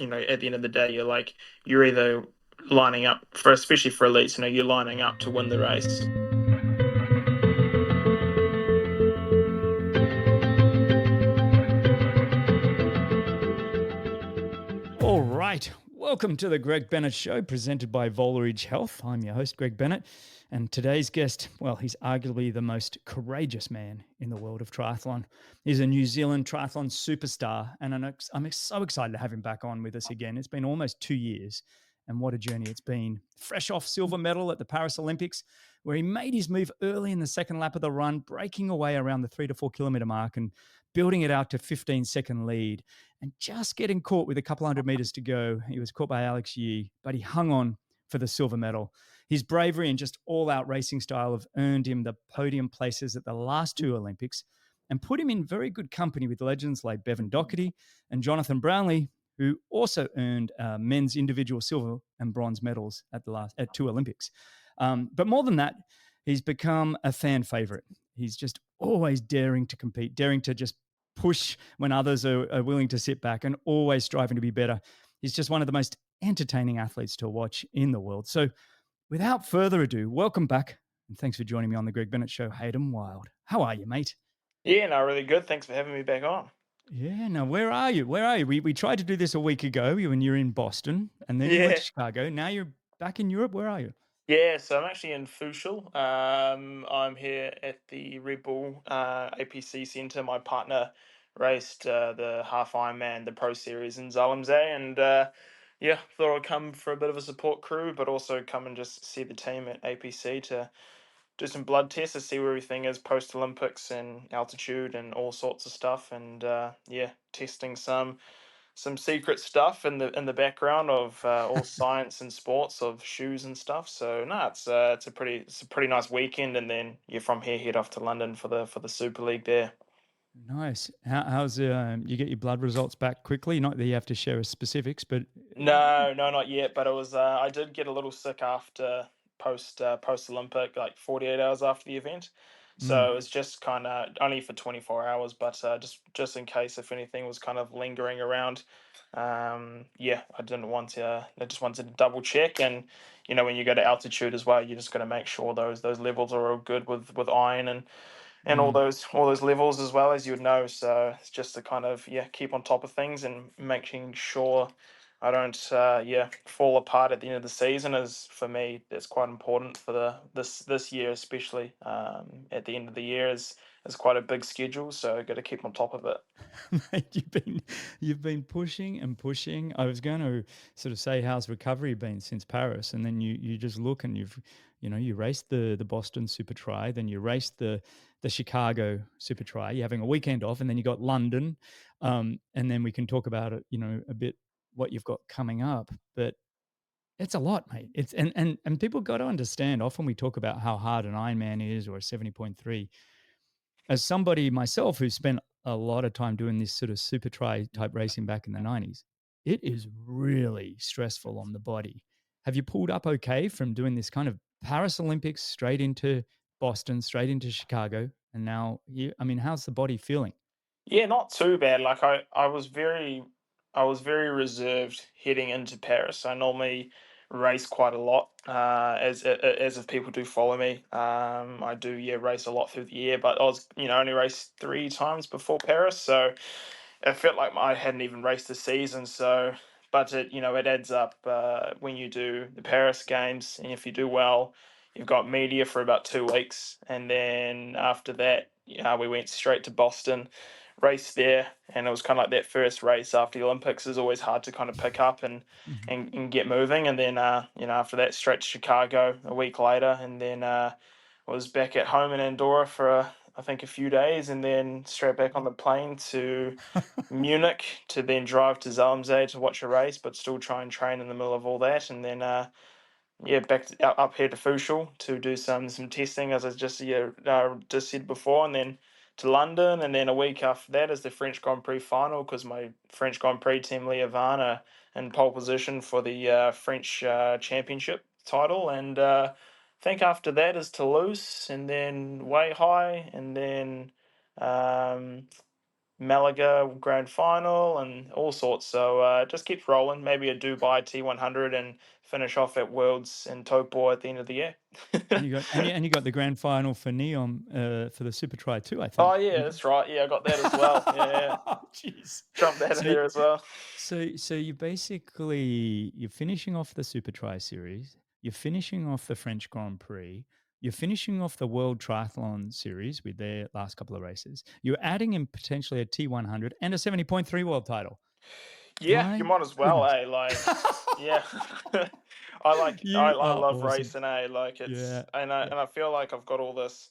at the end of the day, you're either lining up for, especially for elites, you're lining up to win the race. All right, welcome to the Greg Bennett Show, presented by Voleridge Health. I'm your host, Greg Bennett, and today's guest, well, he's arguably the most courageous man in the world of triathlon. He's a New Zealand triathlon superstar, and I'm so excited to have him back on with us again. It's been almost 2 years, and what a journey it's been. Fresh off silver medal at the Paris Olympics, where he made his move early in the second lap of the run, breaking away around the 3 to 4 kilometre mark and building it out to 15-second lead. And just getting caught with a couple hundred meters to go. He was caught by Alex Yee, but he hung on for the silver medal. His bravery and just all-out racing style have earned him the podium places at the last 2 Olympics and put him in very good company with legends like Bevan Doherty and Jonathan Brownlee, who also earned men's individual silver and bronze medals at 2 Olympics. But more than that, he's become a fan favorite. He's just always daring to compete, daring to just push when others are willing to sit back, and always striving to be better. He's just one of the most entertaining athletes to watch in the world. So without further ado, welcome back. And thanks for joining me on the Greg Bennett Show, Hayden Wilde. How are you, mate? Yeah, no, really good. Thanks for having me back on. Yeah, now where are you? Where are you? We tried to do this a week ago when you're in Boston, and then you went to Chicago. Now you're back in Europe. Where are you? Yeah, so I'm actually in Fushel. I'm here at the Red Bull APC Centre. My partner raced the half Ironman, the Pro Series in Zalmzee, and yeah, thought I'd come for a bit of a support crew, but also come and just see the team at APC to do some blood tests to see where everything is post Olympics and altitude and all sorts of stuff, and yeah, testing some secret stuff in the background of all science and sports of shoes and stuff. So no, it's a pretty nice weekend, and then you're from here head off to London for the Super League there. Nice. How's you get your blood results back quickly? Not that you have to share specifics, but No, no, not yet. But it was I did get a little sick after post Olympic, like 48 hours after the event. So it was just kind of only for 24 hours, but just in case if anything was kind of lingering around. Yeah, I didn't want to. I just wanted to double check, and when you go to altitude as well, you just got to make sure those levels are all good with iron and all those levels as well, as you would know. So it's just to kind of keep on top of things and making sure I don't fall apart at the end of the season. Is for me that's quite important for this year, especially at the end of the year is quite a big schedule, so got to keep on top of it. Mate, you've been pushing and pushing. I was going to sort of say, how's recovery been since Paris? And then you just look and you raced the Boston Super Tri, then you raced the Chicago Super Tri. You're having a weekend off, and then you got London, and then we can talk about it, a bit what you've got coming up. But it's a lot, mate. It's and people got to understand. Often we talk about how hard an Ironman is or a 70.3. As somebody myself who spent a lot of time doing this sort of super tri type racing back in the 90s, it is really stressful on the body. Have you pulled up okay from doing this kind of Paris Olympics straight into Boston, straight into Chicago? And now, how's the body feeling? Yeah, not too bad. Like I was very reserved heading into Paris. I normally race quite a lot, as if people do follow me. I do race a lot through the year, but I was only raced 3 times before Paris, so it felt like I hadn't even raced the season. So, but it adds up when you do the Paris Games, and if you do well, you've got media for about 2 weeks, and then after that, we went straight to Boston, raced there, and it was kind of like that first race after the Olympics is always hard to kind of pick up and Mhm. and get moving, and then after that straight to Chicago a week later, and then was back at home in Andorra for I think a few days, and then straight back on the plane to Munich to then drive to Zalmzee to watch a race, but still try and train in the middle of all that, and then back up here to Fushel to do some testing, as I just said before, and then to London, and then a week after that is the French Grand Prix final, because my French Grand Prix team Leah Van are in pole position for the French championship title, and I think after that is Toulouse, and then Way High, and then. Um, Malaga grand final and all sorts. So just keeps rolling. Maybe a Dubai T100 and finish off at Worlds in Tokyo at the end of the year. And you got the grand final for Neom for the Super Tri too, I Oh think. yeah, that's right. Yeah, I got that as well. Yeah, yeah. Jeez. Jump that in So there as well. so you basically you're finishing off the Super Tri Series, you're finishing off the French Grand Prix, you're finishing off the World Triathlon Series with their last couple of races. You're adding in potentially a T100 and a 70.3 world title. Yeah, you My might as well, goodness. eh? Like, yeah. I like I You I are love awesome. racing, eh? Like Yeah. it's and I Yeah. and I feel like I've got all this.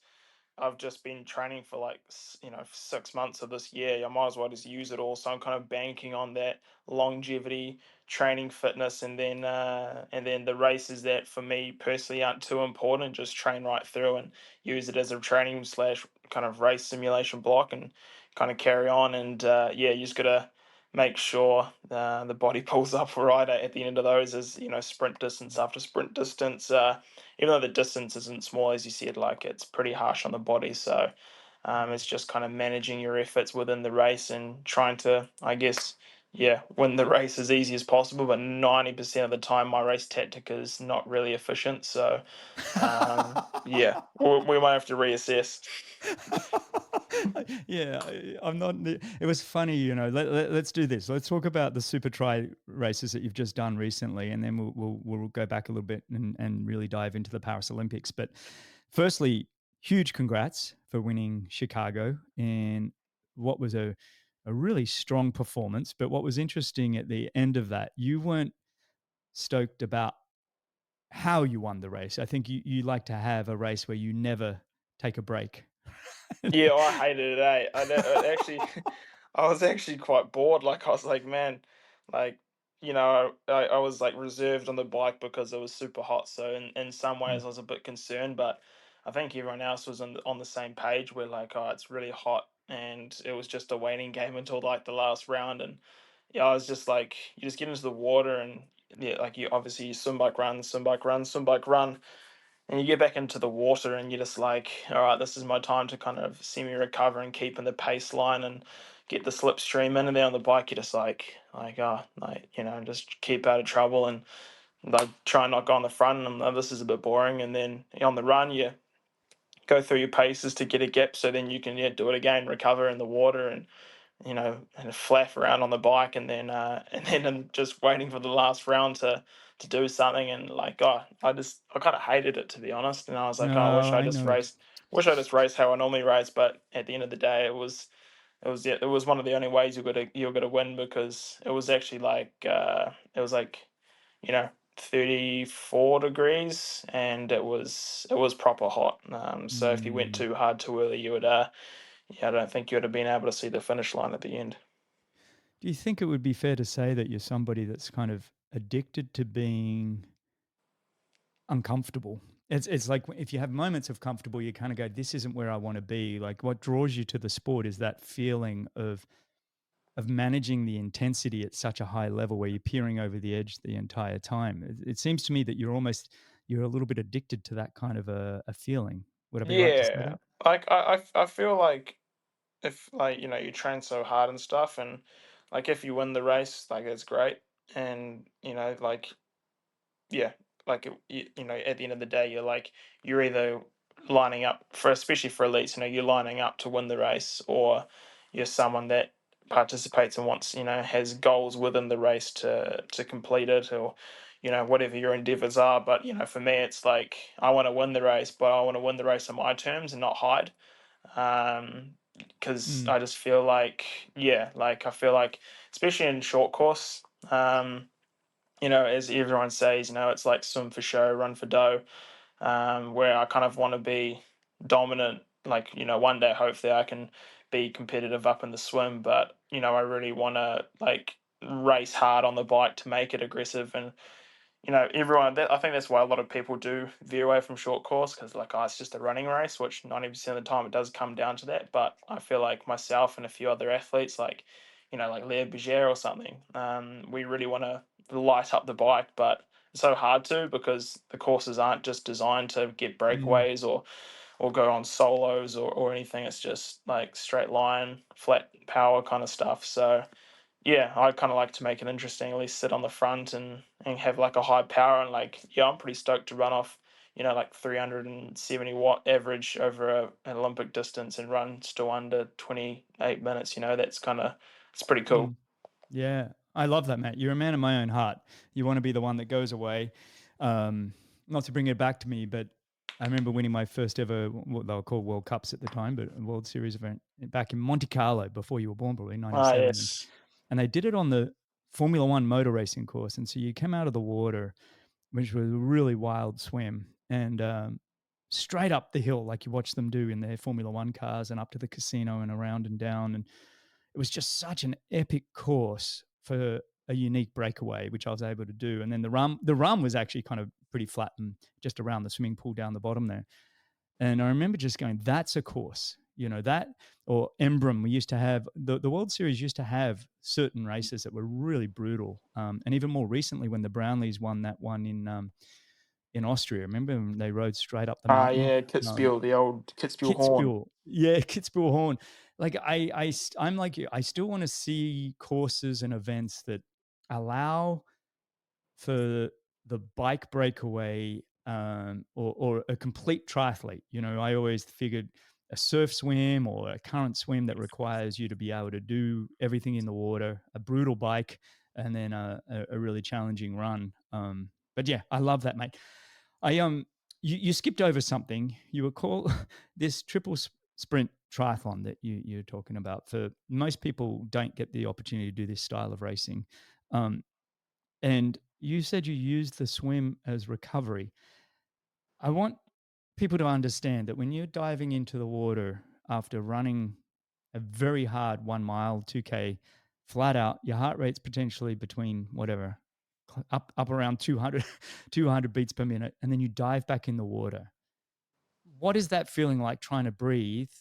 I've just been training for like 6 months of this year. I might as well just use it all. So I'm kind of banking on that longevity, training, fitness, and then the races that for me personally aren't too important. Just train right through and use it as a training slash kind of race simulation block and kind of carry on. And yeah, you just gotta make sure the body pulls up right at the end of those as sprint distance after sprint distance. Even though the distance isn't small as you see it, like it's pretty harsh on the body. So it's just kind of managing your efforts within the race and trying to, I guess, yeah, win the race as easy as possible. But 90% of the time, my race tactic is not really efficient. So yeah, we might have to reassess. Yeah, I'm not. It was funny, Let's do this. Let's talk about the Super Tri races that you've just done recently, and then we'll go back a little bit and really dive into the Paris Olympics. But firstly, huge congrats for winning Chicago in what was a really strong performance. But what was interesting at the end of that, you weren't stoked about how you won the race. I think you like to have a race where you never take a break. Yeah, I hated it. Actually, I was actually quite bored. Like I was like, man, like I was like reserved on the bike because it was super hot. So in some Mm. ways, I was a bit concerned, but I think everyone else was on the same page. Where like, oh, it's really hot, and it was just a waiting game until like the last round. And yeah, I was just like, you just get into the water and yeah, like you obviously you swim bike run, swim bike run, swim bike run and you get back into the water and you're just like, all right, this is my time to kind of semi recover and keep in the pace line and get the slipstream in. And then on the bike, you're just like, oh, like, just keep out of trouble and like try and not go on the front. And this is a bit boring. And then on the run, you go through your paces to get a gap so then you can do it again, recover in the water and flaff around on the bike and then just waiting for the last round to do something and like I kind of hated it to be honest and I was like, oh, I No, wish I I just know. raced how I normally race, but at the end of the day it was one of the only ways you're gonna win because it was actually like it was like you know 34 degrees and it was proper hot, so if you went Mm. too hard too early you would yeah, I don't think you would have been able to see the finish line at the end. Do you think it would be fair to say that you're somebody that's kind of addicted to being uncomfortable? It's like if you have moments of comfortable, you kind of go, "This isn't where I want to be." Like what draws you to the sport is that feeling of managing the intensity at such a high level where you're peering over the edge the entire time. It seems to me that you're a little bit addicted to that kind of a feeling. Would I be right to say Yeah, that? like I feel like if like you train so hard and stuff, and like if you win the race, like it's great, and like yeah, like at the end of the day, you're either lining up for, especially for elites, you're lining up to win the race, or you're someone that participates and wants, has goals within the race to complete it, or whatever your endeavors are. But for me, it's like I want to win the race, but I want to win the race on my terms and not hide. Because Mm, I just feel like, yeah, like I feel like, especially in short course. As everyone says, it's like swim for show, run for dough, where I kind of want to be dominant. Like, one day hopefully I can be competitive up in the swim, but, I really want to like race hard on the bike to make it aggressive and I think that's why a lot of people do veer away from short course because, like, it's just a running race, which 90% of the time it does come down to that. But I feel like myself and a few other athletes, like Leo Berger or something, we really want to light up the bike, but it's so hard to because the courses aren't just designed to get mm, breakaways go on solos or anything. It's just like straight line, flat power kind of stuff. So yeah, I kind of like to make it interesting. At least sit on the front and have like a high power, and like yeah, I'm pretty stoked to run off, like 370 watt average over an Olympic distance and run still under 28 minutes. It's pretty cool. Mm. Yeah, I love that, Matt. You're a man of my own heart. You want to be the one that goes away. Not to bring it back to me, but I remember winning my first ever, what they were called World Cups at the time, but a World Series event back in Monte Carlo before you were born, probably Ah, '97, yes. and they did it on the Formula One motor racing course. And so you came out of the water, which was a really wild swim, and straight up the hill, like you watch them do in their Formula One cars, and up to the casino and around and down. And it was just such an epic course for a unique breakaway, which I was able to do. And then the run was actually kind of pretty flat and just around the swimming pool down the bottom there. And I remember just going, that's a course, that, or Embrun. We used to have the World Series used to have certain races that were really brutal. And even more recently, when the Brownlees won that one in Austria, remember when they rode straight up the Ah, mountain? yeah, Um, Kitzbühel, the old Kitzbühel horn. Kitzbühel, yeah, Kitzbühel Horn. Like I'm like you. I still want to see courses and events that allow for the bike breakaway, or a complete triathlete. I always figured a surf swim or a current swim that requires you to be able to do everything in the water, a brutal bike, and then a really challenging run. But yeah, I love that, mate. I you skipped over something. You were called this sprint triathlon that you're talking about. For most people, don't get the opportunity to do this style of racing. Um, and you said you used the swim as recovery. I want people to understand that when you're diving into the water after running a very hard 1 mile, 2K, flat out, your heart rate's potentially between whatever, up around 200, 200 beats per minute, and then you dive back in the water. What is that feeling like trying to breathe,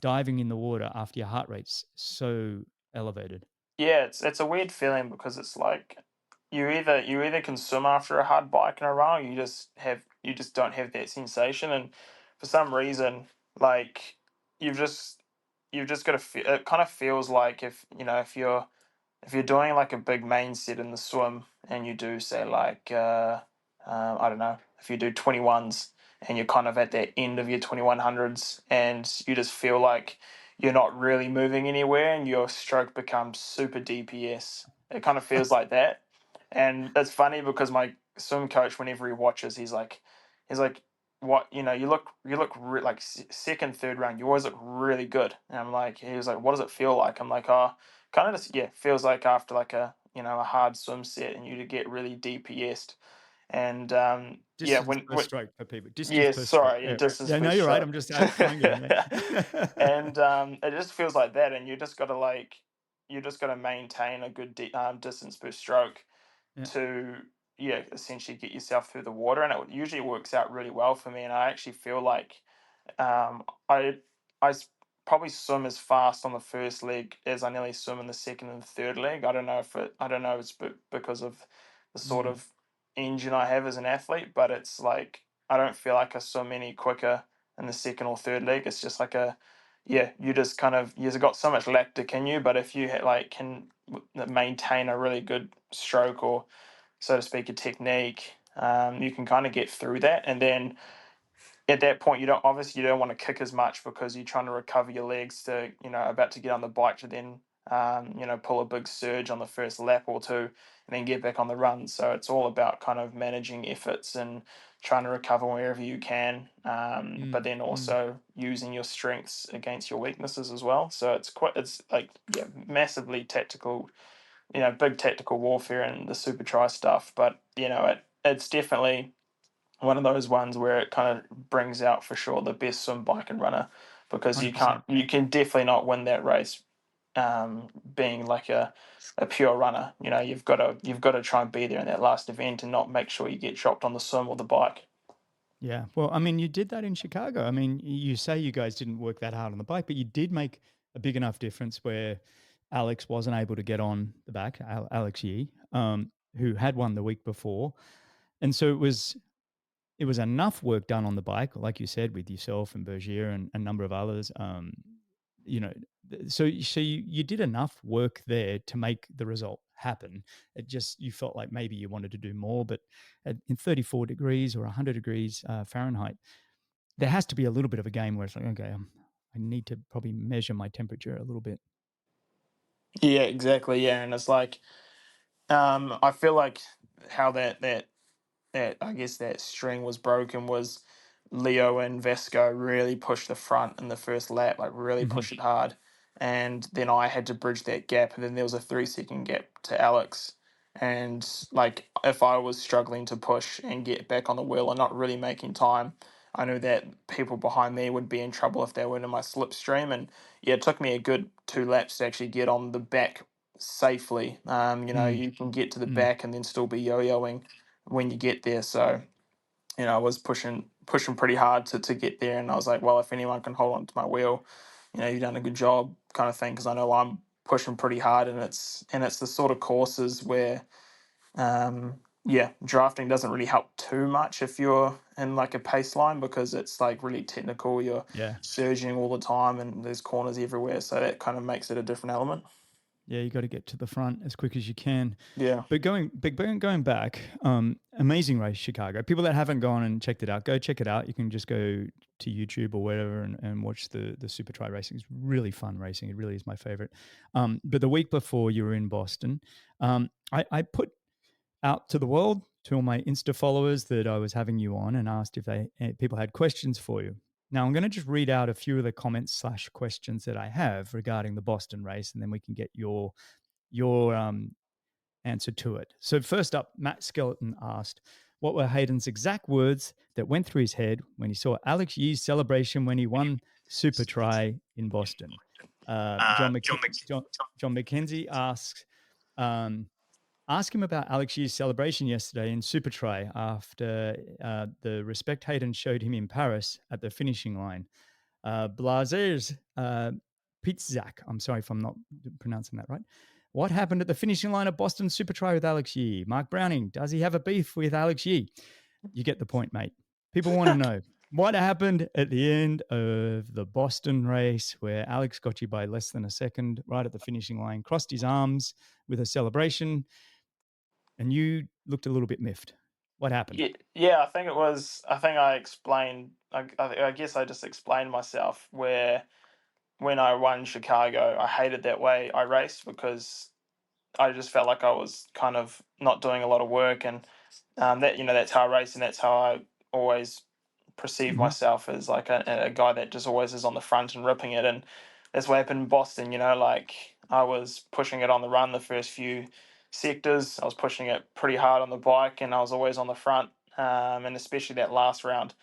diving in the water after your heart rate's so elevated? Yeah, it's a weird feeling because it's like you either can swim after a hard bike and a run, or you just don't have that sensation. And for some reason, like you've just you've just got to feel. It kind of feels like if you're doing like a big main set in the swim and you do say like I don't know, if you do 21s and you're kind of at that end of your 2100s and you just feel like you're not really moving anywhere and your stroke becomes super DPS. It kind of feels like that. And it's funny because my swim coach, whenever he watches, he's like, what, like second, third round, you always look really good. And he was like, what does it feel like? I'm like, oh, kind of just, yeah, feels like after like a hard swim set and you to get really DPS'd. And yeah, Distance per stroke for people. Distance yeah, per stroke. sorry, yeah, Yeah, distance yeah. per No, you're right. stroke. I'm just trying to there. And it just feels like that, and you just got to maintain a good distance per stroke Yeah. to, yeah, essentially get yourself through the water, and it usually works out really well for me. And I actually feel like I probably swim as fast on the first leg as I nearly swim in the second and third leg. I don't know if it's because of the sort Mm. of engine I have as an athlete, but it's like I don't feel like I swim any quicker in the second or third leg. It's just like yeah, you just kind of you've got so much lactic in you, but if you can maintain a really good stroke, or so to speak, a technique, you can kind of get through that. And then at that point, you don't want to kick as much because you're trying to recover your legs to, about to get on the bike to then pull a big surge on the first lap or two and then get back on the run. So it's all about kind of managing efforts and trying to recover wherever you can, but Mm. then Mm. also using your strengths against your weaknesses as well. So it's like, yeah, massively tactical, big tactical warfare and the super try stuff. But it's definitely one of those ones where it kind of brings out for sure the best swim, bike, and runner, because 100%. you can definitely not win that race being like a pure runner. You've got to try and be there in that last event and not make sure you get dropped on the swim or the bike. Yeah. Well, I mean, you did that in Chicago. I mean, you say you guys didn't work that hard on the bike, but you did make a big enough difference where Alex wasn't able to get on the back, Alex Yee, who had won the week before. And so it was it was enough work done on the bike, like you said, with yourself and Bergier and a number of others. You know, so you did enough work there to make the result happen. It just you felt like maybe you wanted to do more, but in 34 degrees or 100 degrees Fahrenheit, there has to be a little bit of a game where it's like, okay, I need to probably measure my temperature a little bit. Yeah, exactly. Yeah, and it's like I feel like how that I guess that string was broken was Leo and Vesco really pushed the front in the first lap, like really Hmm. pushed it hard. And then I had to bridge that gap. And then there was a 3 second gap to Alex. And like if I was struggling to push and get back on the wheel and not really making time, I knew that people behind me would be in trouble if they were in my slipstream. And yeah, it took me a good 2 laps to actually get on the back safely. Mm, You can get to the mm, back and then still be yo-yoing when you get there. So, I was pushing pretty hard to get there, and I was like, well, if anyone can hold on to my wheel, you've done a good job, kind of thing, because I know I'm pushing pretty hard, and it's the sort of courses where, yeah, drafting doesn't really help too much if you're in like a pace line because it's like really technical. You're yeah. surging all the time, and there's corners everywhere, so that kind of makes it a different element. Yeah, you got to get to the front as quick as you can. Yeah. But going back, amazing race, Chicago. People that haven't gone and checked it out, go check it out. You can just go to YouTube or whatever and watch the Super Tri racing. It's really fun racing. It really is my favorite. But the week before you were in Boston, I put out to the world, to all my Insta followers, that I was having you on and asked if people had questions for you. Now I'm going to just read out a few of the comments slash questions that I have regarding the Boston race, and then we can get your answer to it. So first up, Matt Skeleton asked, "What were Hayden's exact words that went through his head when he saw Alex Yee's celebration when he won Super Try in Boston?" John McKenzie asks. Um, Ask him about Alex Yee's celebration yesterday in Super Try after the respect Hayden showed him in Paris at the finishing line. Blazers Pizzak, I'm sorry if I'm not pronouncing that right. What happened at the finishing line of Boston Super Try with Alex Yee? Mark Browning, does he have a beef with Alex Yee? You get the point, mate. People want to know what happened at the end of the Boston race where Alex got you by less than a second right at the finishing line, crossed his arms with a celebration, and you looked a little bit miffed. What happened? Yeah, yeah, I think it was. I think I explained. I guess I just explained myself where when I won Chicago, I hated that way I raced because I just felt like I was kind of not doing a lot of work, and that's how I race, and that's how I always perceive Mm-hmm. myself as like a guy that just always is on the front and ripping it, and that's what happened in Boston. Like I was pushing it on the run the first few sectors, I was pushing it pretty hard on the bike, and I was always on the front, and especially that last round.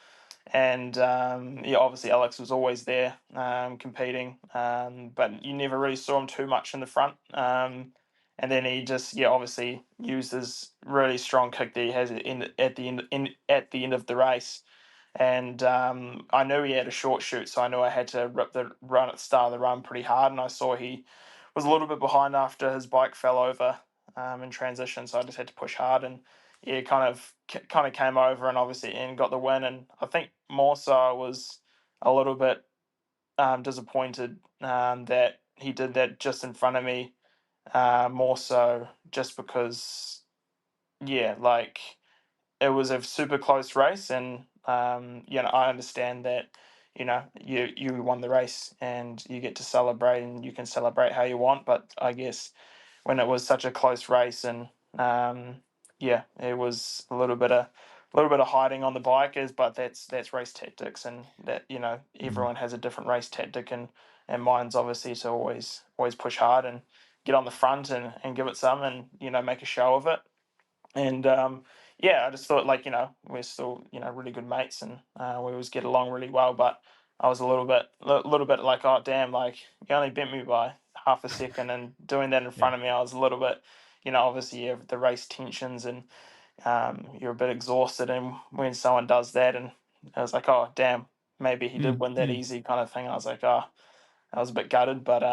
And yeah, obviously Alex was always there competing, but you never really saw him too much in the front. And then he just, yeah, obviously used his really strong kick that he has at the end of the race. And I knew he had a short shoot, so I knew I had to rip the run at the start of the run pretty hard. And I saw he was a little bit behind after his bike fell over in transition, so I just had to push hard. And yeah, kind of came over and obviously and got the win. And I think more so I was a little bit disappointed that he did that just in front of me. More so just because, yeah, like it was a super close race, and I understand that you won the race and you get to celebrate, and you can celebrate how you want. But I guess when it was such a close race, and yeah, it was a little bit of hiding on the bikers, but that's race tactics, and that Mm, everyone has a different race tactic, and mine's obviously to always push hard and get on the front and give it some, and make a show of it. And yeah, I just thought, like, we're still really good mates, and we always get along really well. But I was a little bit like, oh damn, like you only bent me by half a second, and doing that in yeah. front of me, I was a little bit, obviously you have the race tensions, and you're a bit exhausted, and when someone does that, and I was like, oh damn, maybe he did Mm, win that mm, easy kind of thing. I was like, oh, I was a bit gutted, but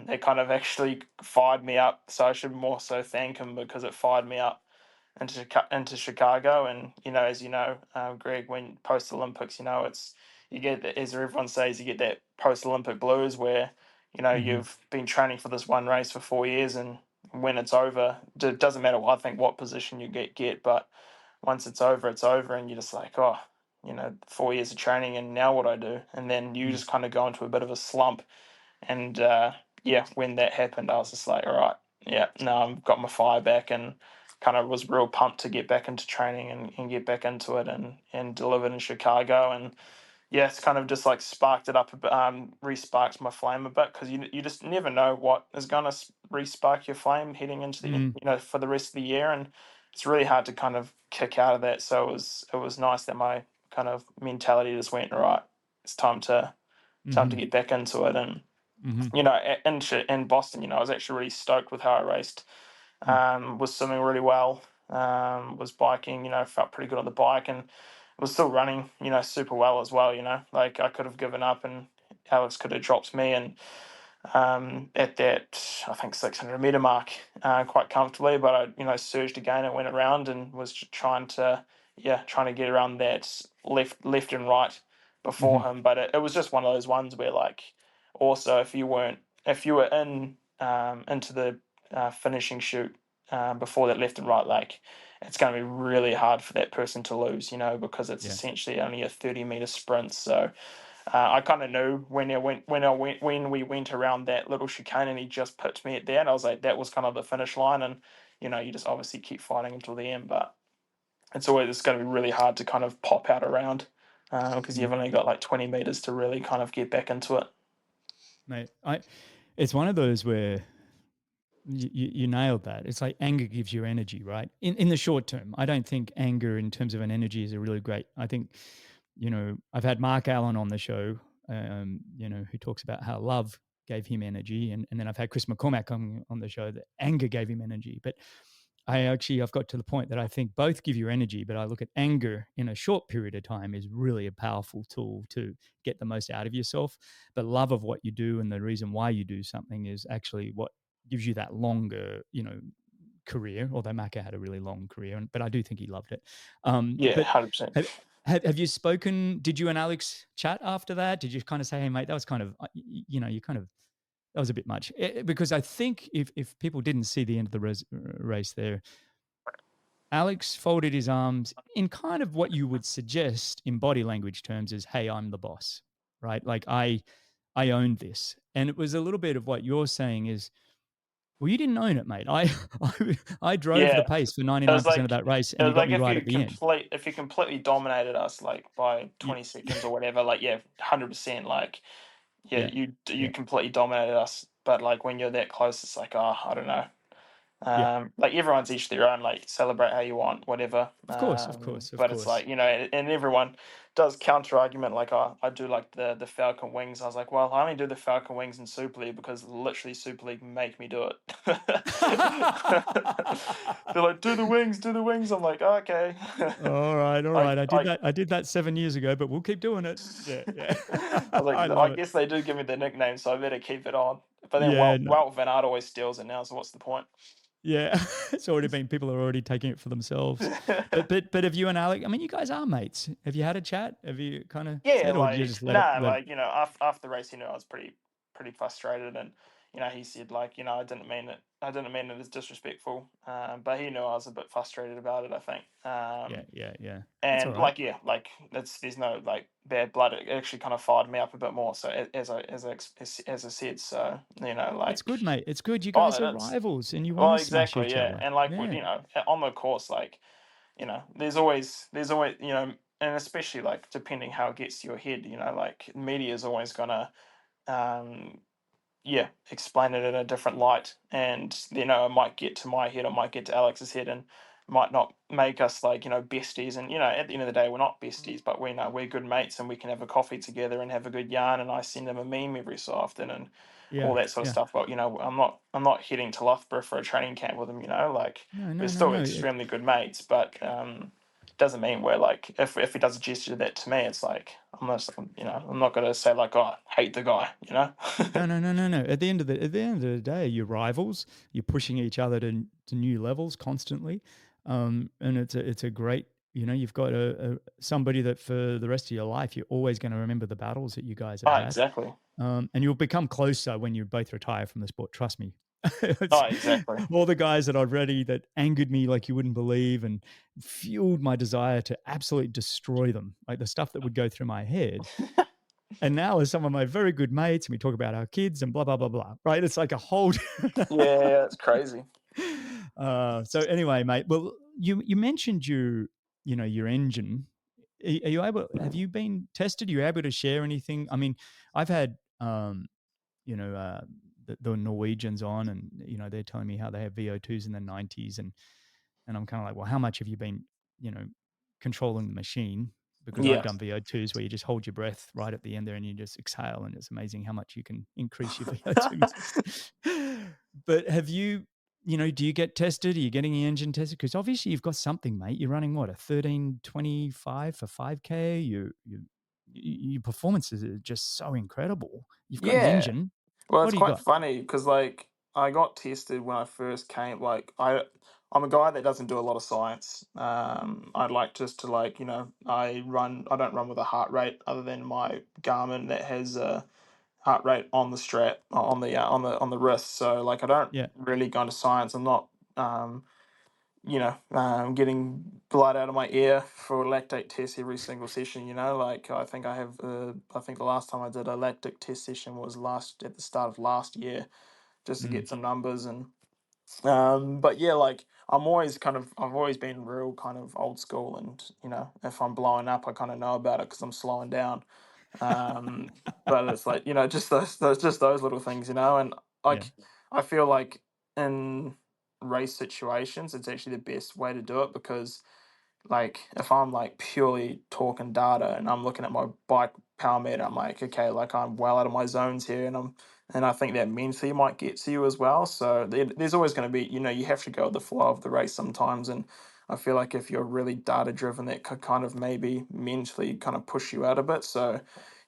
it kind of actually fired me up. So I should more so thank him because it fired me up into Chicago. And as Greg, when post Olympics, it's you get that, as everyone says, you get that post Olympic blues where Mm-hmm. you've been training for this one race for 4 years, and when it's over, it doesn't matter what I think what position you get, but once it's over, and you're just like, oh, 4 years of training, and now what I do, and then you just kind of go into a bit of a slump. And yeah, when that happened, I was just like, all right, yeah, now I've got my fire back, and kind of was real pumped to get back into training, and get back into it, and delivered in Chicago. And yeah, it's kind of just like sparked it up a bit, re-sparked my flame a bit, because you just never know what is going to re-spark your flame heading into the Mm-hmm. for the rest of the year. And it's really hard to kind of kick out of that. So it was nice that my kind of mentality just went, all right, it's time to get back into it. And Mm-hmm. in Boston, I was actually really stoked with how I raced. Was swimming really well. Was biking, felt pretty good on the bike, and was still running, super well as well. Like I could have given up, and Alex could have dropped me, and at that, I think 600-meter mark, quite comfortably. But I, surged again and went around, and was trying to get around that left and right before Mm-hmm. him. But it was just one of those ones where, like, also if you were into the finishing chute before that left and right leg, it's going to be really hard for that person to lose, because it's Yeah. essentially only a 30-meter sprint. So I kind of knew when we went around that little chicane, and he just pitched me at there, and I was like, that was kind of the finish line. And you just obviously keep fighting until the end, but it's going to be really hard to kind of pop out around, because Mm. you've only got like 20 meters to really kind of get back into it. Mate, it's one of those where you nailed that. It's like anger gives you energy, right? In the short term, I don't think anger in terms of an energy is a really great. I think, I've had Mark Allen on the show, who talks about how love gave him energy, and then I've had Chris McCormack on the show that anger gave him energy. But I've got to the point that I think both give you energy, but I look at anger in a short period of time is really a powerful tool to get the most out of yourself. But love of what you do and the reason why you do something is actually what gives you that longer, career. Although Maka had a really long career, but I do think he loved it. Yeah, But 100%. have, have you spoken? Did you and Alex chat after that? Did you kind of say, "Hey, mate, that was kind of, you kind of that was a bit much," because I think if people didn't see the end of the race there, Alex folded his arms in kind of what you would suggest in body language terms as, "Hey, I'm the boss," right? Like I owned this, and it was a little bit of what you're saying is, well, you didn't own it, mate. I drove the Yeah, pace for it was 99% of like that race, it and you was got like me right at the end. if you completely dominated us, like, by You, 20 seconds or whatever, like, yeah, 100%, like, yeah, yeah, you yeah. completely dominated us. But like when you're that close, it's like, oh, I don't know. Yeah, Like everyone's each their own, like celebrate how you want, whatever. of course, of course, of But it's course. like, and everyone does counter argument, like, oh, I do like the Falcon Wings. I was like, well, I only do the Falcon Wings in Super League because literally Super League make me do it. They're like, do the wings. I'm like, oh, okay. All right, all I right. I I did that 7 years ago, but we'll keep doing it. Yeah, yeah. I was like, I I love it. guess they do give me the nickname, so I better keep it on. But then Yeah, no, Walt Van Aert always steals it now, so what's the point? yeah. It's already been people are already taking it for themselves. But have you and Alec? I mean, you guys are mates. Have you had a chat? Have you kind of Yeah, said, or you like, just nah, let it? like, after the race, I was pretty frustrated. And he said, like, I didn't mean it. I didn't mean it as disrespectful. But he knew I was a bit frustrated about it, I think. Yeah, yeah, yeah. That's all And right. like, yeah, like, there's no like bad blood. It actually kind of fired me up a bit more. So as I said, so It's like, good, mate. It's good. You oh, guys are it is. rivals, and you want Well, to smash exactly, each yeah. other. And like, Yeah. on the course, like, there's always, and especially like depending how it gets to your head, like media is always gonna, um, yeah, explain it in a different light. And it might get to my head, or might get to Alex's head, and might not make us, like, besties. And at the end of the day, we're not besties, but we know we're good mates, and we can have a coffee together and have a good yarn. And I send him a meme every so often, and all Yeah, that sort of yeah. stuff. But I'm not heading to Loughborough for a training camp with him. Like, No, we're no, no, still no. extremely good mates. But doesn't mean we're like, if he does a gesture that to me, it's like, I'm not gonna say, like, oh, I hate the guy. No, no, no, no, no. At the end of the day, you're rivals. You're pushing each other to new levels constantly. And it's a great, you've got somebody that for the rest of your life you're always going to remember the battles that you guys have Oh, had. exactly. And you'll become closer when you both retire from the sport. Trust me. Oh, It's exactly. all the guys that I've ready that angered me like you wouldn't believe and fueled my desire to absolutely destroy them, like the stuff that would go through my head. And now, as some of my very good mates, and we talk about our kids and blah blah blah blah. Right? It's like a whole. Yeah, it's crazy. So anyway, mate. Well, you mentioned your engine. Are you able? Have you been tested? Are you able to share anything? I mean, I've had you know, uh, the Norwegians on, and they're telling me how they have VO2s in the 90s, and I'm kind of like, well, how much have you been, you know, controlling the machine? Because I've Yeah. done VO2s where you just hold your breath right at the end there and you just exhale, and it's amazing how much you can increase your VO2s. But have you, do you get tested? Are you getting the engine tested? Because obviously you've got something, mate. You're running what, a 13:25 for 5K. Your performances are just so incredible. You've got an Yeah. engine. Well, What it's do you quite got? funny because like I got tested when I first came. Like I'm a guy that doesn't do a lot of science. I'd like just to like I run. I don't run with a heart rate other than my Garmin that has a heart rate on the strap on the wrist. So like I don't Yeah. really go into science. I'm not getting blood out of my ear for a lactate test every single session. Like I think the last time I did a lactic test session was last at the start of last year, just to Mm, get some numbers. And but yeah, like I've always been real kind of old school, and if I'm blowing up, I kind of know about it because I'm slowing down. Um, but it's like just those little things, and yeah. like I feel like in race situations, it's actually the best way to do it because like if I'm like purely talking data and I'm looking at my bike power meter, I'm like, okay, like I'm well out of my zones here, and I think that mentally might get to you as well. So there's always going to be, you have to go with the flow of the race sometimes, and I feel like if you're really data driven, that could kind of maybe mentally kind of push you out a bit. So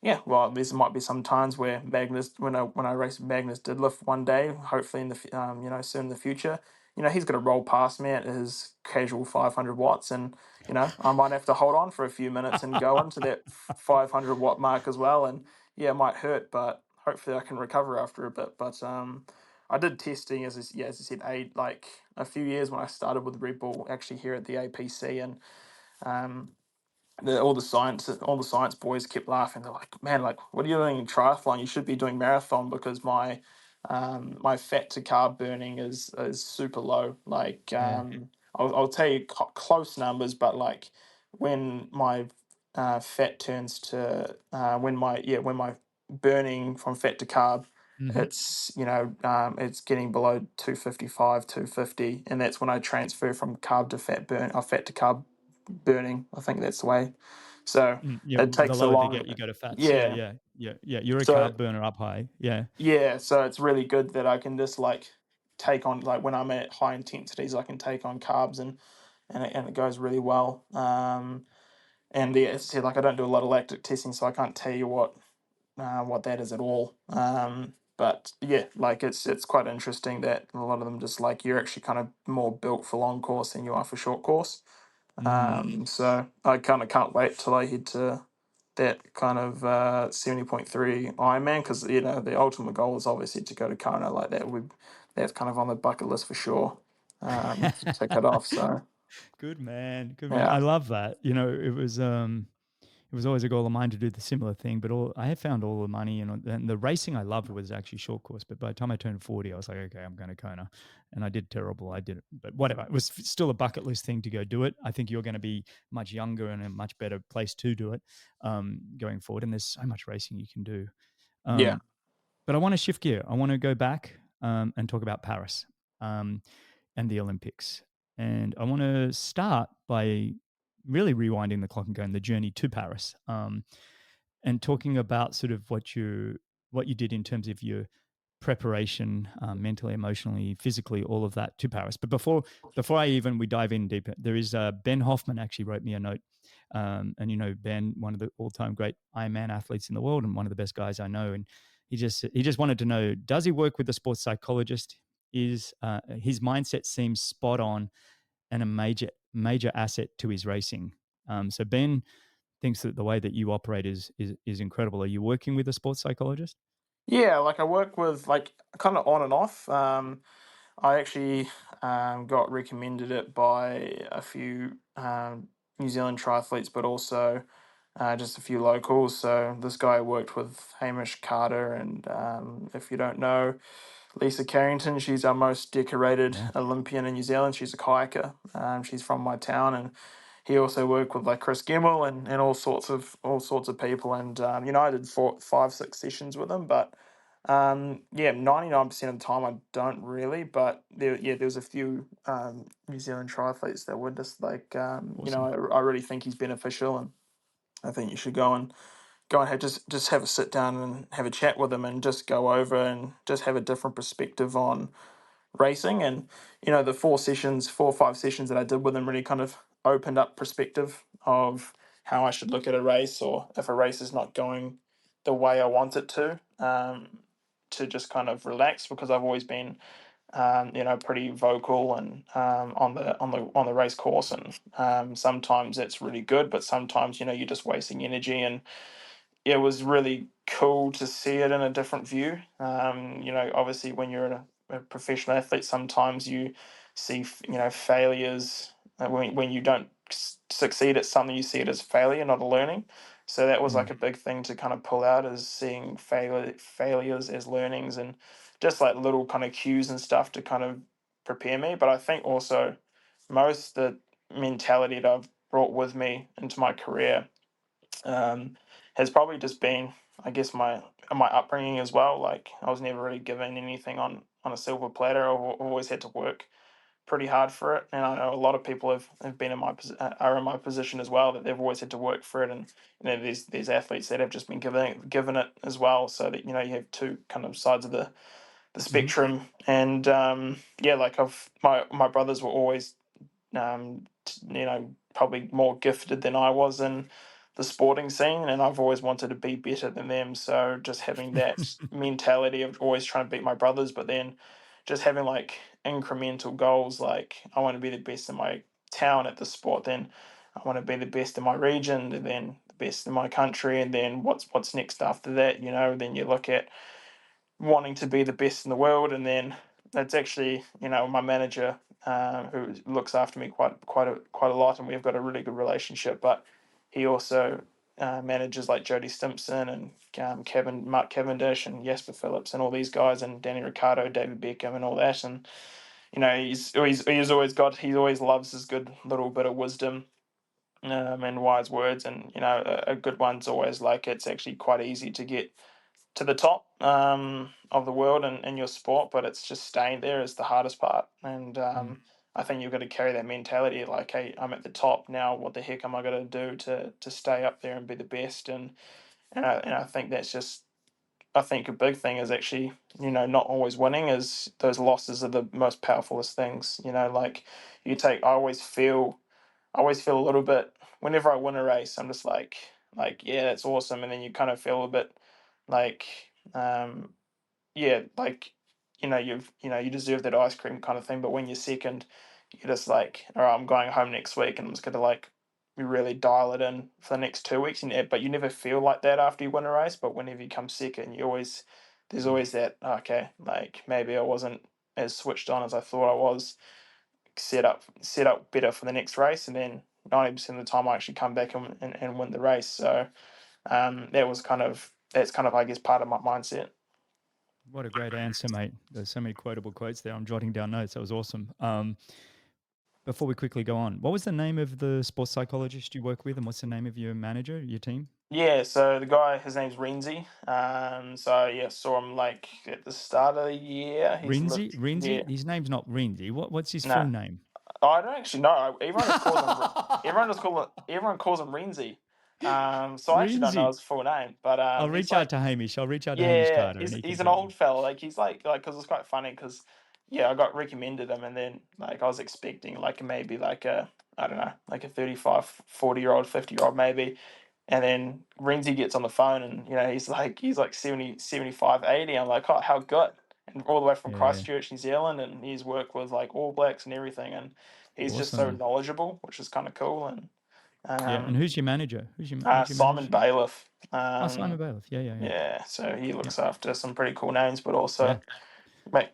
yeah, well, there might be some times where Magnus, when I race Magnus deadlift one day, hopefully in the soon in the future, he's going to roll past me at his casual 500 watts, and I might have to hold on for a few minutes and go into that 500-watt mark as well. And yeah, it might hurt, but hopefully I can recover after a bit. But I did testing as I said, like a few years when I started with Red Bull, actually here at the APC, and um, all the science boys kept laughing. They're like, "Man, like, what are you doing in triathlon? You should be doing marathon because my fat to carb burning is super low. Like, Yeah. I'll tell you close numbers, but like when my fat turns to when my burning from fat to carb, Hmm. it's getting below 255, 250, and that's when I transfer from carb to fat burn, or fat to carb burning. I think that's the way. So Yeah. it The takes a lower they long, get, you go to fats. Yeah. yeah. Yeah. Yeah. Yeah. You're a So carb burner up high. Yeah. yeah, so it's really good that I can just like take on, like when I'm at high intensities, I can take on carbs, and it goes really well. And yeah, as I said, like I don't do a lot of lactic testing, so I can't tell you what that is at all. But yeah, like it's quite interesting that a lot of them just like you're actually kind of more built for long course than you are for short course. Mm. So I kind of can't wait till I head to that kind of 70.3 Ironman, because the ultimate goal is obviously to go to Kona. Like that's kind of on the bucket list for sure. To tick it off. So Good man. Good man. yeah, I love that. It was always a goal of mine to do the similar thing, but I had found all the money and the racing I loved was actually short course. But by the time I turned 40, I was like, okay, I'm going to Kona, and I did terrible. I did it, but whatever. It was still a bucket list thing to go do it. I think you're going to be much younger and a much better place to do it going forward. And there's so much racing you can do. yeah, Um, but I want to shift gear. I want to go back and talk about Paris um, and the Olympics. And I want to start by really rewinding the clock and going the journey to Paris. And talking about sort of what you did in terms of your preparation, mentally, emotionally, physically, all of that to Paris. But before we dive in deeper, there is Ben Hoffman actually wrote me a note, and Ben, one of the all-time great Ironman athletes in the world, and one of the best guys I know, and he just wanted to know, does he work with a sports psychologist? Is his mindset seems spot on, and a major asset to his racing. So Ben thinks that the way that you operate is incredible. Are you working with a sports psychologist? Yeah, like I work with like kind of on and off. I actually got recommended it by a few New Zealand triathletes, but also just a few locals. So this guy worked with Hamish Carter, and if you don't know, Lisa Carrington, she's our most decorated Yeah, Olympian in New Zealand. She's a kayaker. She's from my town, and he also worked with like Chris Gemmell and all sorts of people. And I did 5-6 sessions with him, but yeah, 99% of the time I don't really. But there was a few New Zealand triathletes that were just like awesome. I really think he's beneficial, and I think you should go and just have a sit down and have a chat with him and just go over and just have a different perspective on racing. And the 4 or 5 sessions that I did with him really kind of opened up perspective of how I should look at a race, or if a race is not going the way I want it to just kind of relax, because I've always been pretty vocal and on the race course. And sometimes it's really good, but sometimes you're just wasting energy. And it was really cool to see it in a different view. Obviously, when you're a professional athlete, sometimes you see, failures. When you don't succeed at something, you see it as failure, not a learning. So that was like Mm, a big thing to kind of pull out, is seeing failures as learnings, and just like little kind of cues and stuff to kind of prepare me. But I think also most the mentality that I've brought with me into my career um, has probably just been, I guess, my upbringing as well. Like I was never really given anything on a silver platter. I've always had to work pretty hard for it, and I know a lot of people have been in are in my position as well, that they've always had to work for it. And there's athletes that have just been given it as well, so that you have two kind of sides of the mhm, spectrum. And yeah, like my brothers were always probably more gifted than I was in the sporting scene, and I've always wanted to be better than them. So just having that mentality of always trying to beat my brothers, but then just having like incremental goals, like I want to be the best in my town at the sport, then I want to be the best in my region, and then the best in my country, and then what's next after that? Then you look at wanting to be the best in the world. And then that's actually my manager, who looks after me quite a lot, and we've got a really good relationship. But he also manages like Jody Stimpson and Mark Cavendish and Jasper Phillips and all these guys, and Danny Ricciardo, David Beckham, and all that. And he always loves his good little bit of wisdom, and wise words. And a good one's always like, it's actually quite easy to get to the top of the world in your sport, but it's just staying there is the hardest part. And mm, I think you've got to carry that mentality, like, hey, I'm at the top now. What the heck am I going to do to stay up there and be the best? And I think that's just. I think a big thing is actually, not always winning. Is those losses are the most powerfulest things. Like you take. I always feel a little bit whenever I win a race. I'm just like yeah, that's awesome. And then you kind of feel a bit like um, yeah, like you deserve that ice cream kind of thing. But when you're second, you're just like, all right, I'm going home next week, and I'm just gonna like really dial it in for the next 2 weeks. But you never feel like that after you win a race. But whenever you come second, there's mm. always that, okay, like maybe I wasn't as switched on as I thought I was, set up better for the next race. And then 90% of the time I actually come back and win the race. So that's kind of, I guess, part of my mindset. What a great answer, mate. There's so many quotable quotes there. I'm jotting down notes. That was awesome. Before we quickly go on, what was the name of the sports psychologist you work with, and what's the name of your manager, your team? Yeah, so the guy, his name's Renzi. So yeah, saw him like at the start of the year. He's Rinzi? lived, yeah, Rinzi? His name's not Rinzi. What's his full no, name? I don't actually know. Everyone calls him Renzi. So I actually don't know Rinzi. his full name, but I'll he's reach out like, to Hamish. I'll reach out to Hamish yeah, Carter, and he's he can he's an tell me. old fella. Like he's like because it's quite funny because yeah, I got recommended him, and then like I was expecting like maybe like a, I don't know, like a 35, 40-year-old, 50-year-old maybe. And then Renzi gets on the phone, and he's like 70, 75, 80. I'm like, oh, how good. And all the way from Yeah. Christchurch, New Zealand, and he's worked with like All Blacks and everything. And he's just so Awesome. knowledgeable, which is kind of cool. And Yeah. And um, who's your manager? Who's your Simon manager? Bailiff. Oh, Simon Bailiff. Yeah, yeah, yeah. Yeah, so he Yeah. looks after some pretty cool names, but Yeah. also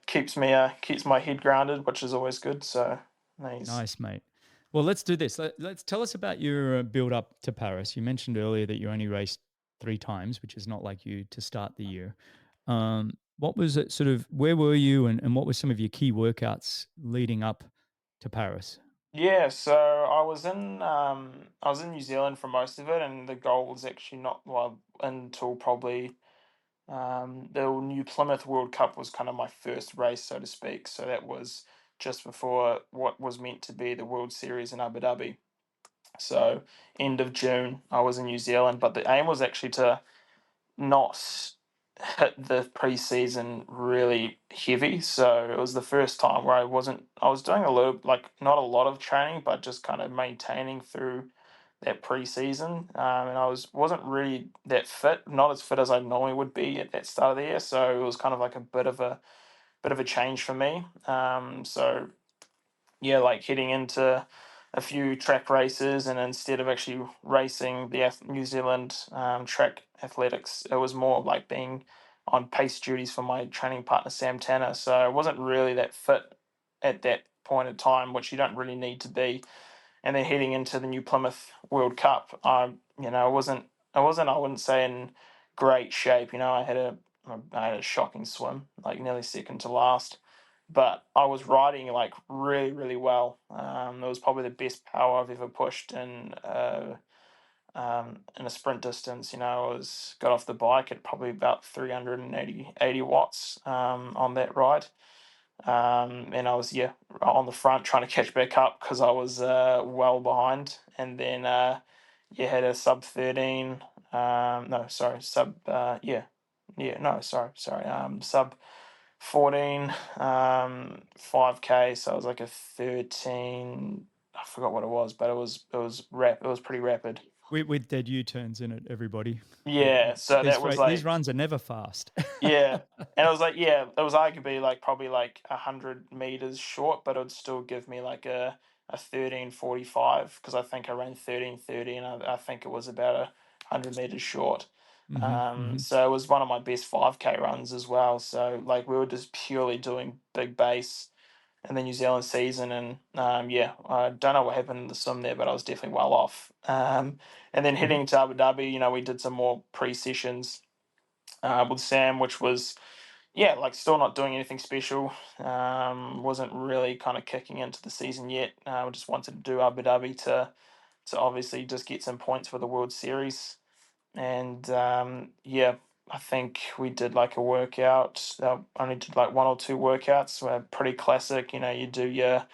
keeps my head grounded, which is always good. So he's Nice, mate. Well, let's do this. Let's tell us about your build up to Paris. You mentioned earlier that you only raced 3 times, which is not like you to start the year. What was it sort of, where were you and what were some of your key workouts leading up to Paris? Yeah, so I was in New Zealand for most of it, and the goal was actually not well until probably the New Plymouth World Cup was kind of my first race, so to speak. So that was just before what was meant to be the World Series in Abu Dhabi. So end of June, I was in New Zealand, but the aim was actually to not hit the preseason really heavy. So it was the first time where I was doing a little, like not a lot of training, but just kind of maintaining through that preseason. And wasn't really that fit, not as fit as I normally would be at that start of the year. So it was kind of like a bit of a change for me. So yeah, like heading into a few track races, and instead of actually racing the New Zealand track athletics, it was more like being on pace duties for my training partner Sam Tanner. So I wasn't really that fit at that point in time, which you don't really need to be. And then heading into the New Plymouth World Cup, I wouldn't say in great shape. I had a shocking swim, like nearly second to last, but I was riding like really, really well. It was probably the best power I've ever pushed in a sprint distance. I got off the bike at probably about 380 watts on that ride. And I was on the front trying to catch back up because I was well behind, and then had a sub 13. No, sorry, sub no, sorry, sub 14 5K. So it was like a 13. I forgot what it was, but it was pretty rapid. With dead U turns in it, everybody. Yeah, so that was These like runs are never fast. yeah. And I was like, yeah, it was arguably like probably like 100 meters short, but it would still give me like a 13:45 because I think I ran 13:30, and I think it was about 100 meters short. Hmm. Hmm. So it was one of my best 5K runs as well. So like we were just purely doing big base in the New Zealand season, and I don't know what happened in the swim there, but I was definitely well off. And then Hmm. heading to Abu Dhabi, we did some more pre sessions with Sam, which was like still not doing anything special. Wasn't really kind of kicking into the season yet. We just wanted to do Abu Dhabi to obviously just get some points for the World Series. And I think we did like a workout. Only did like one or two workouts. Were pretty classic. You do your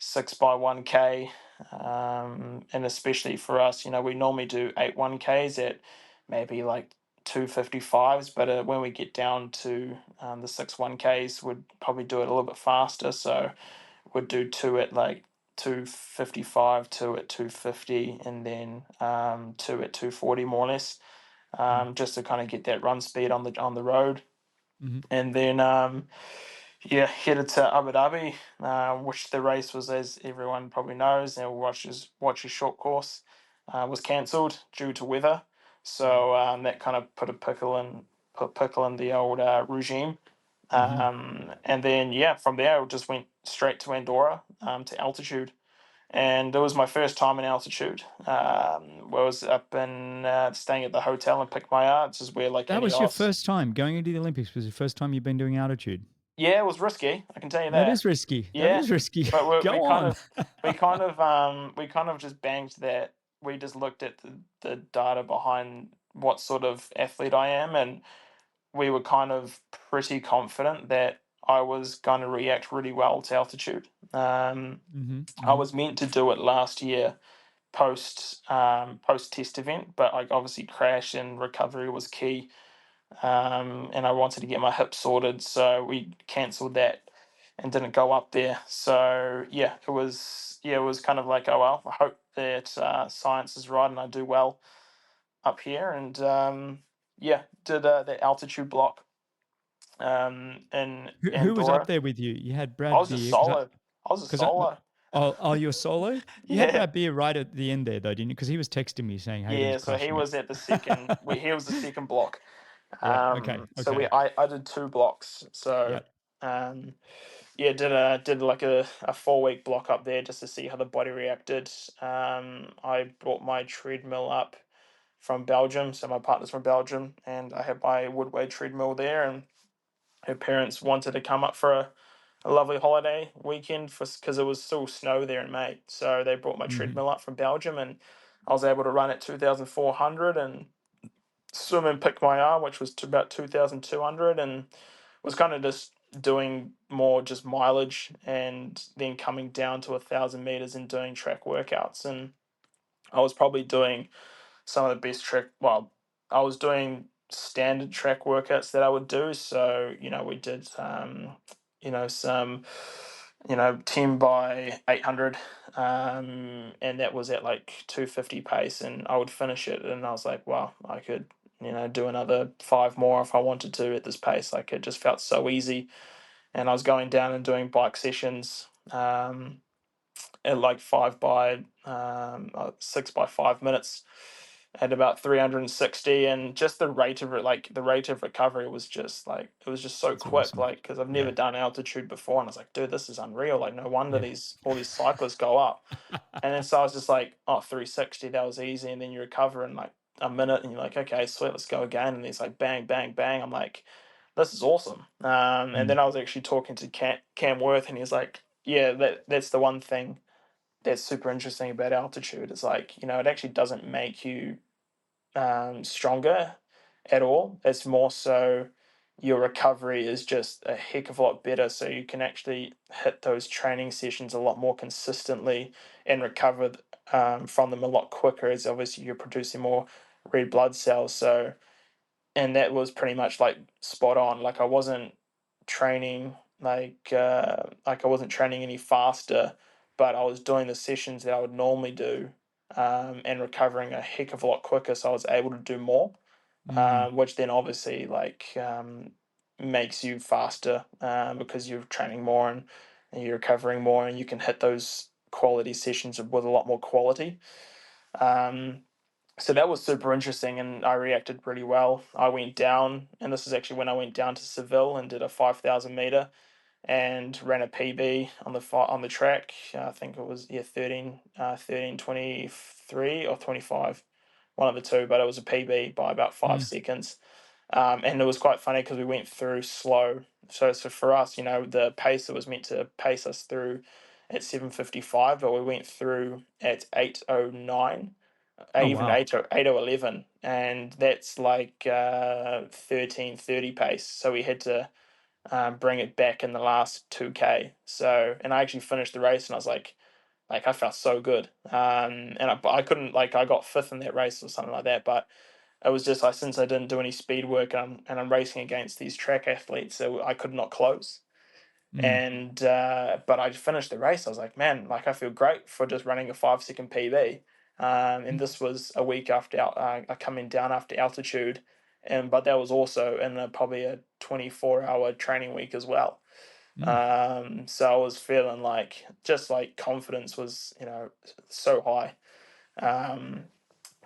6 by 1K, and especially for us, we normally do 8 1Ks at maybe like 2:55s, but when we get down to the 6 1Ks, we'd probably do it a little bit faster. So we'd do two at like 2:55, two at 2:50, and then two at 2:40 more or less, just to kind of get that run speed on the road. Hmm. And then headed to Abu Dhabi, which the race was, as everyone probably knows, and watches short course, was cancelled due to weather. So that kind of put pickle in the old regime. Hmm. And then from there I just went straight to Andorra, to altitude, and it was my first time in altitude. Where I was up in staying at the hotel in Pickmayard. This is where like That any was your odds. first time going into the Olympics. Was the first time you've been doing altitude? Yeah, it was risky. I can tell you That that. is risky. That Yeah, is risky. but we Go kind on. of we kind of just banked that. We just looked at the data behind what sort of athlete I am, and we were kind of pretty confident that I was going to react really well to altitude. Hmm. I Hmm. was meant to do it last year post test event, but like obviously crash and recovery was key, and I wanted to get my hip sorted, so we cancelled that and didn't go up there. So it was kind of like, oh well, I hope that science is right and I do well up here, and did the altitude block in Who was up Andorra. there with you? You had I Brad was just Beer solo. I was a because solo. Oh, you're solo? You had Yeah, that beer right at the end there, though, didn't you? Because he was texting me saying Hayden's yeah. So he crushing it. was at the second. He was the second block. Yeah. Okay. So we Okay. I did two blocks. So Yeah. um, yeah, did like a 4 week block up there just to see how the body reacted. I brought my treadmill up from Belgium, so my partner's from Belgium, and I had my Woodway treadmill there, and her parents wanted to come up for a lovely holiday weekend for because it was still snow there in May, so they brought my Hmm. treadmill up from Belgium, and I was able to run at 2,400 and swim and pick my arm, which was to about 2,200, and was kind of just doing more just mileage and then coming down to 1,000 meters and doing track workouts. And I was probably doing some of the best track. Well, I was doing standard track workouts that I would do. So we did some 10 by 800, and that was at like 250 pace, and I would finish it, and I was like, wow, I could do another five more if I wanted to at this pace. Like it just felt so easy, and I was going down and doing bike sessions. At like 6 by 5 minutes at about 360, and just the rate of it, like the rate of recovery was just like it was just so That's quick, awesome. like because I've never Yeah. done altitude before, and I was like, dude, this is unreal. Like no wonder Yeah. these all these cyclists go up. And then so I was just like, oh, 360, that was easy, and then you recover in like a minute, and you're like, okay, sweet, let's go again, and it's like bang, bang, bang. I'm like, this is awesome. And Mm. then I was actually talking to Cam Worth, and he's like, yeah, that's the one thing that's super interesting about altitude. It's like, it actually doesn't make you stronger at all. It's more so your recovery is just a heck of a lot better. So you can actually hit those training sessions a lot more consistently and recover from them a lot quicker, as obviously you're producing more red blood cells. So and that was pretty much like spot on. Like I wasn't training like I wasn't training any faster, but I was doing the sessions that I would normally do, and recovering a heck of a lot quicker. So I was able to do more, Mm. which then obviously makes you faster, because you're training more and you're recovering more, and you can hit those quality sessions with a lot more quality. Um, so that was super interesting, and I reacted pretty well. I went down, and this is actually when I went down to Seville and did a 5,000 meter and ran a PB on the track. I think it was 13:23 or 25, one of the two, but it was a PB by about five Mm. seconds. And it was quite funny because we went through slow. So for us, the pace that was meant to pace us through at 7:55, but we went through at 8:09, Oh, even wow. 8:11, and that's like 13:30 pace. So we had to bring it back in the last 2K. So, and I actually finished the race, and I was like I felt so good. And I couldn't, like, I got fifth in that race or something like that, but it was just like, since I didn't do any speed work, and I'm racing against these track athletes, so I could not close. Mm. And but I finished the race. I was like, man, like I feel great for just running a 5 second PB. And Mm. this was a week after coming down after altitude, and but that was also in probably a 24-hour training week as well. Mm. So I was feeling like just like confidence was so high. Um,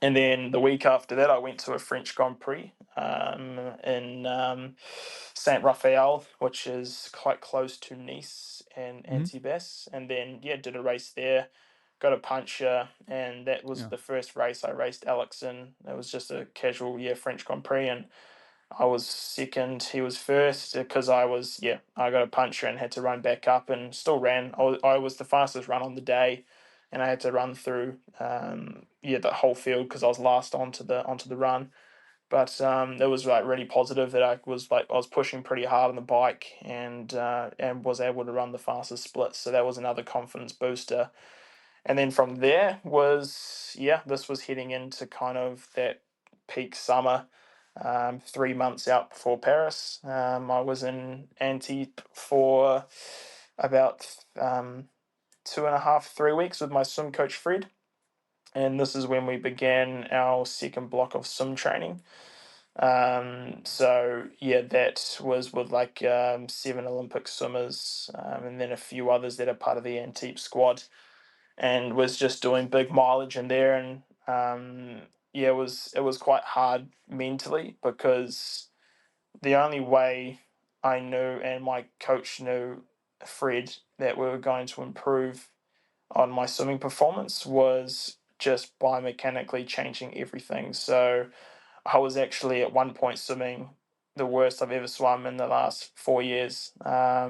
and then the week after that, I went to a French Grand Prix in Saint Raphael, which is quite close to Nice and Mm. Antibes. And then, yeah, did a race there, got a puncture, and that was Yeah. the first race I raced Alex in. It was just a casual, yeah, French Grand Prix. And I was second, he was first, because I got a puncture and had to run back up, and still ran. I was the fastest run on the day, and I had to run through the whole field because I was last onto the run. But it was like really positive that I was pushing pretty hard on the bike, and was able to run the fastest splits. So that was another confidence booster. And then from there this was heading into kind of that peak summer, 3 months out before Paris. I was in Antibes for about 2.5, 3 weeks with my swim coach Fred, and this is when we began our second block of swim training. So yeah, that was with like 7 Olympic swimmers, and then a few others that are part of the Antibes squad, and was just doing big mileage in there. And yeah, it was quite hard mentally, because the only way I knew, and my coach knew, Fred, that we were going to improve on my swimming performance was just biomechanically changing everything. So I was actually at one point swimming the worst I've ever swum in the last 4 years. I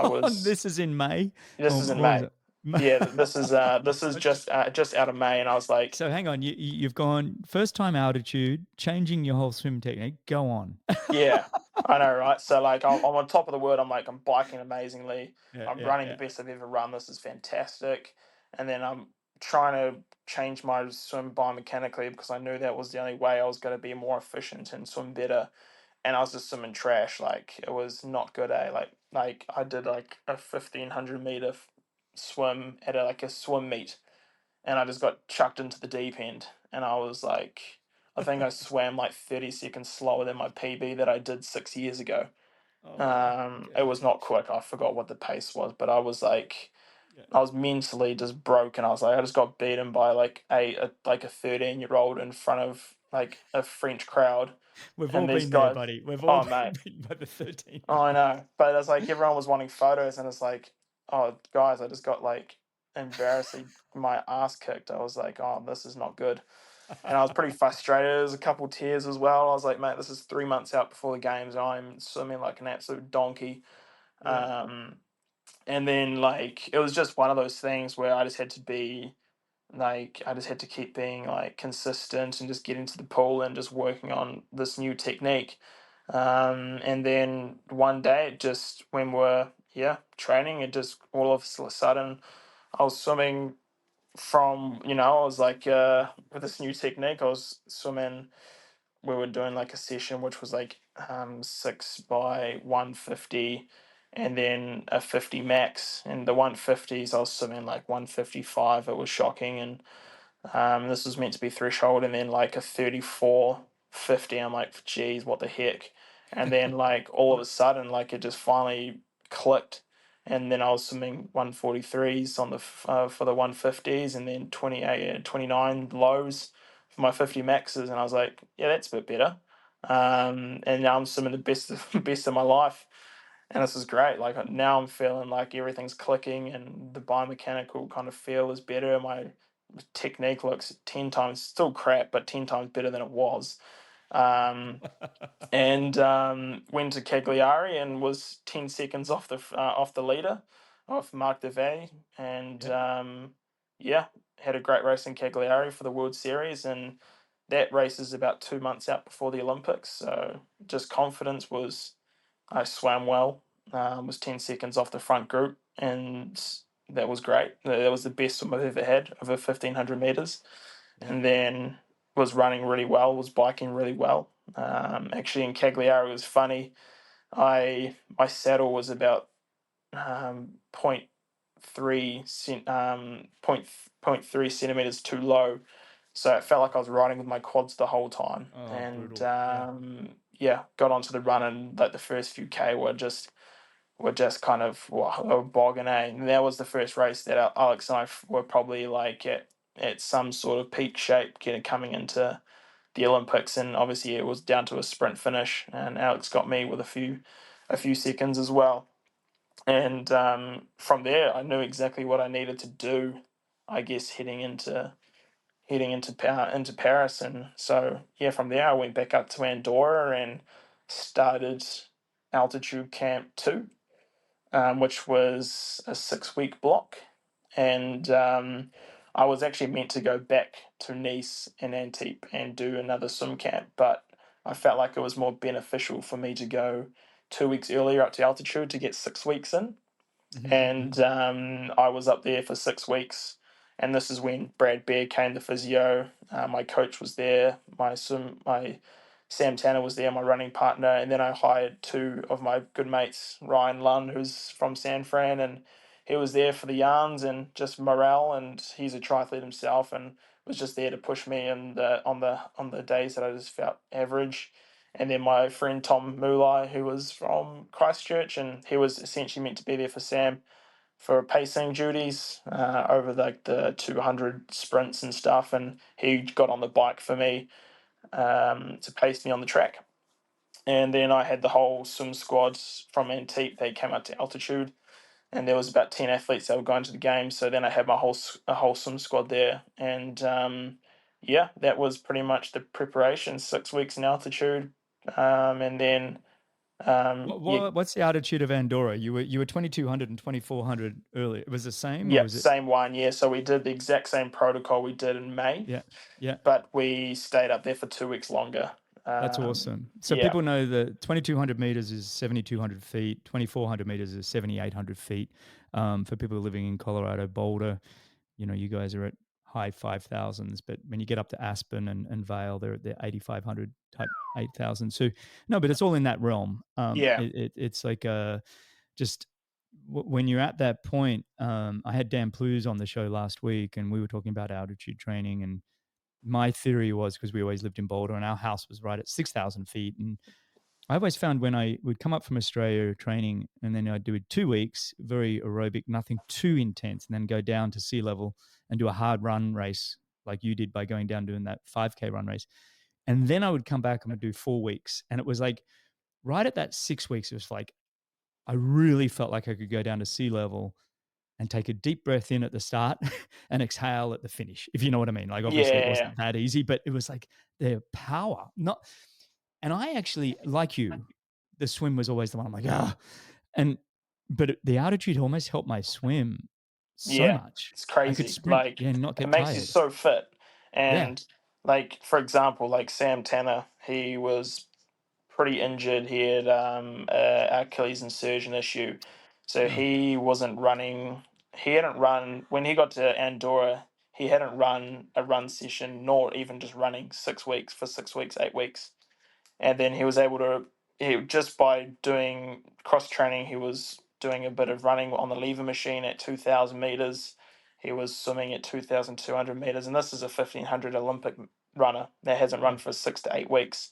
was This is in May. This is in Or was May. it? Yeah, this is just out of May, and I was like, So hang on, you've gone first time altitude, changing your whole swim technique. Go on. yeah, I know, right? So like I'm on top of the world. I'm biking amazingly. Yeah, I'm yeah, running the yeah. best I've ever run. This is fantastic. And then I'm trying to change my swim biomechanically, because I knew that was the only way I was going to be more efficient and swim better. And I was just swimming trash. Like, it was not good, eh? Like I did like a 1,500 meter swim at like a swim meet, and I just got chucked into the deep end. And I was like, I think I swam like 30 seconds slower than my PB that I did 6 years ago. Oh It was not gosh. quick. I forgot what the pace was, but I was like, Yeah. I was mentally just broken. I was like, I just got beaten by like a 13-year-old in front of like a French crowd, We've all and these been there, guys. buddy. We've all Oh been mate, beaten by the 13 oh, year I old. know, but it's like everyone was wanting photos, and it's like, oh guys, I just got like embarrassingly my ass kicked. I was like, oh, this is not good. And I was pretty frustrated. There was a couple tears as well. I was like, mate, this is 3 months out before the games. I'm swimming like an absolute donkey. Yeah. Um, and then like it was just one of those things where I just had to be like, I just had to keep being like consistent and just getting to the pool and just working on this new technique. And then one day, it just when we're training, it just all of a sudden I was swimming from, I was like, with this new technique, I was swimming. We were doing like a session which was like 6 by 150, and then a 50 max. And the 150s, I was swimming like 155. It was shocking. And this was meant to be threshold, and then like a 34.50. I'm like, geez, what the heck? And then like all of a sudden, like it just finally clicked. And then I was swimming 143s on the for the 150s, and then 28, 29 lows for my 50 maxes, and I was like, yeah, that's a bit better. And now I'm swimming the best best of my life, and this is great. Like now I'm feeling like everything's clicking, and the biomechanical kind of feel is better. My technique looks 10 times, still crap, but 10 times better than it was. Um, and went to Cagliari and was 10 seconds off the leader, off Mark Devay. And Yeah. yeah, had a great race in Cagliari for the World Series. And that race is about 2 months out before the Olympics. So just confidence was, I swam well, was 10 seconds off the front group, and that was great. That was the best swim I've ever had, over 1,500 meters. Yeah. And then was running really well, was biking really well. Actually, in Cagliari, it was funny. My saddle was about point point 3 centimeters too low, so it felt like I was riding with my quads the whole time. Oh, And brutal. Yeah. yeah, got onto the run, and like the first few k were just kind of, well, they were bogging, eh? And that was the first race that Alex and I were probably like at some sort of peak shape, coming into the Olympics. And obviously it was down to a sprint finish, and Alex got me with a few seconds as well. And from there, I knew exactly what I needed to do, I guess, heading into Paris. And so yeah, from there I went back up to Andorra and started altitude camp 2, which was a 6-week block. And I was actually meant to go back to Nice and Antibes and do another swim camp, but I felt like it was more beneficial for me to go 2 weeks earlier up to altitude to get 6 weeks in. And I was up there for 6 weeks. And this is when Brad Bear came, the physio. My coach was there. My Sam Tanner was there, my running partner, and then I hired two of my good mates, Ryan Lunn, who's from San Fran, and he was there for the yarns and just morale. And he's a triathlete himself, and was just there to push me. And on the days that I just felt average, And then my friend Tom Mulai, who was from Christchurch, and he was essentially meant to be there for Sam for pacing duties over like the 200 sprints and stuff. And he got on the bike for me to pace me on the track. And then I had the whole swim squad from Antique. They came up to altitude, and there was about 10 athletes that were going to the game. So then I had my whole swim squad there, and yeah, that was pretty much the preparation. 6 weeks in altitude, and then yeah, What's the altitude of Andorra? You were 2200 and 2400 earlier. It was the same, or yep, was it? same one. Yeah, so we did the exact same protocol we did in May, Yeah, yeah. but we stayed up there for 2 weeks longer. That's awesome. So Yeah, people know that 2200 meters is 7200 feet, 2400 meters is 7800 feet. For people living in Colorado, Boulder, you guys are at high 5000s, but when you get up to Aspen and Vale, they're 8500 type 8000. So no, but it's all in that realm. yeah, It's like just when you're at that point. I had Dan Plews on the show last week, and we were talking about altitude training. And my theory was, because we always lived in Boulder and our house was right at 6,000 feet. And I always found when I would come up from Australia training, and then I'd do it 2 weeks, very aerobic, nothing too intense, and then go down to sea level and do a hard run race like you did by going down doing that 5K run race. And then I would come back and would do 4 weeks. And it was like right at that 6 weeks, it was like I really felt like I could go down to sea level and take a deep breath in at the start and exhale at the finish, if you know what I mean. Like, obviously, it yeah, wasn't that easy, but it was like their power. Not, and I actually, like you, the swim was always the one I'm like, ah, and but the altitude almost helped my swim so yeah. much. It's I could crazy. sprint, Like yeah, and not it get makes you tired. so fit. Yeah, And like for example, like Sam Tanner, he was pretty injured. He had Achilles insertion issue, so oh, he wasn't running. He hadn't run when he got to Andorra. He hadn't run a run session, nor even just running 6 weeks for 6 weeks, 8 weeks, and then he was able to. He just by doing cross training, he was doing a bit of running on the lever machine at 2,000 meters. He was swimming at 2,200 meters, and this is a 1,500 Olympic runner that hasn't run yeah, for 6 to 8 weeks.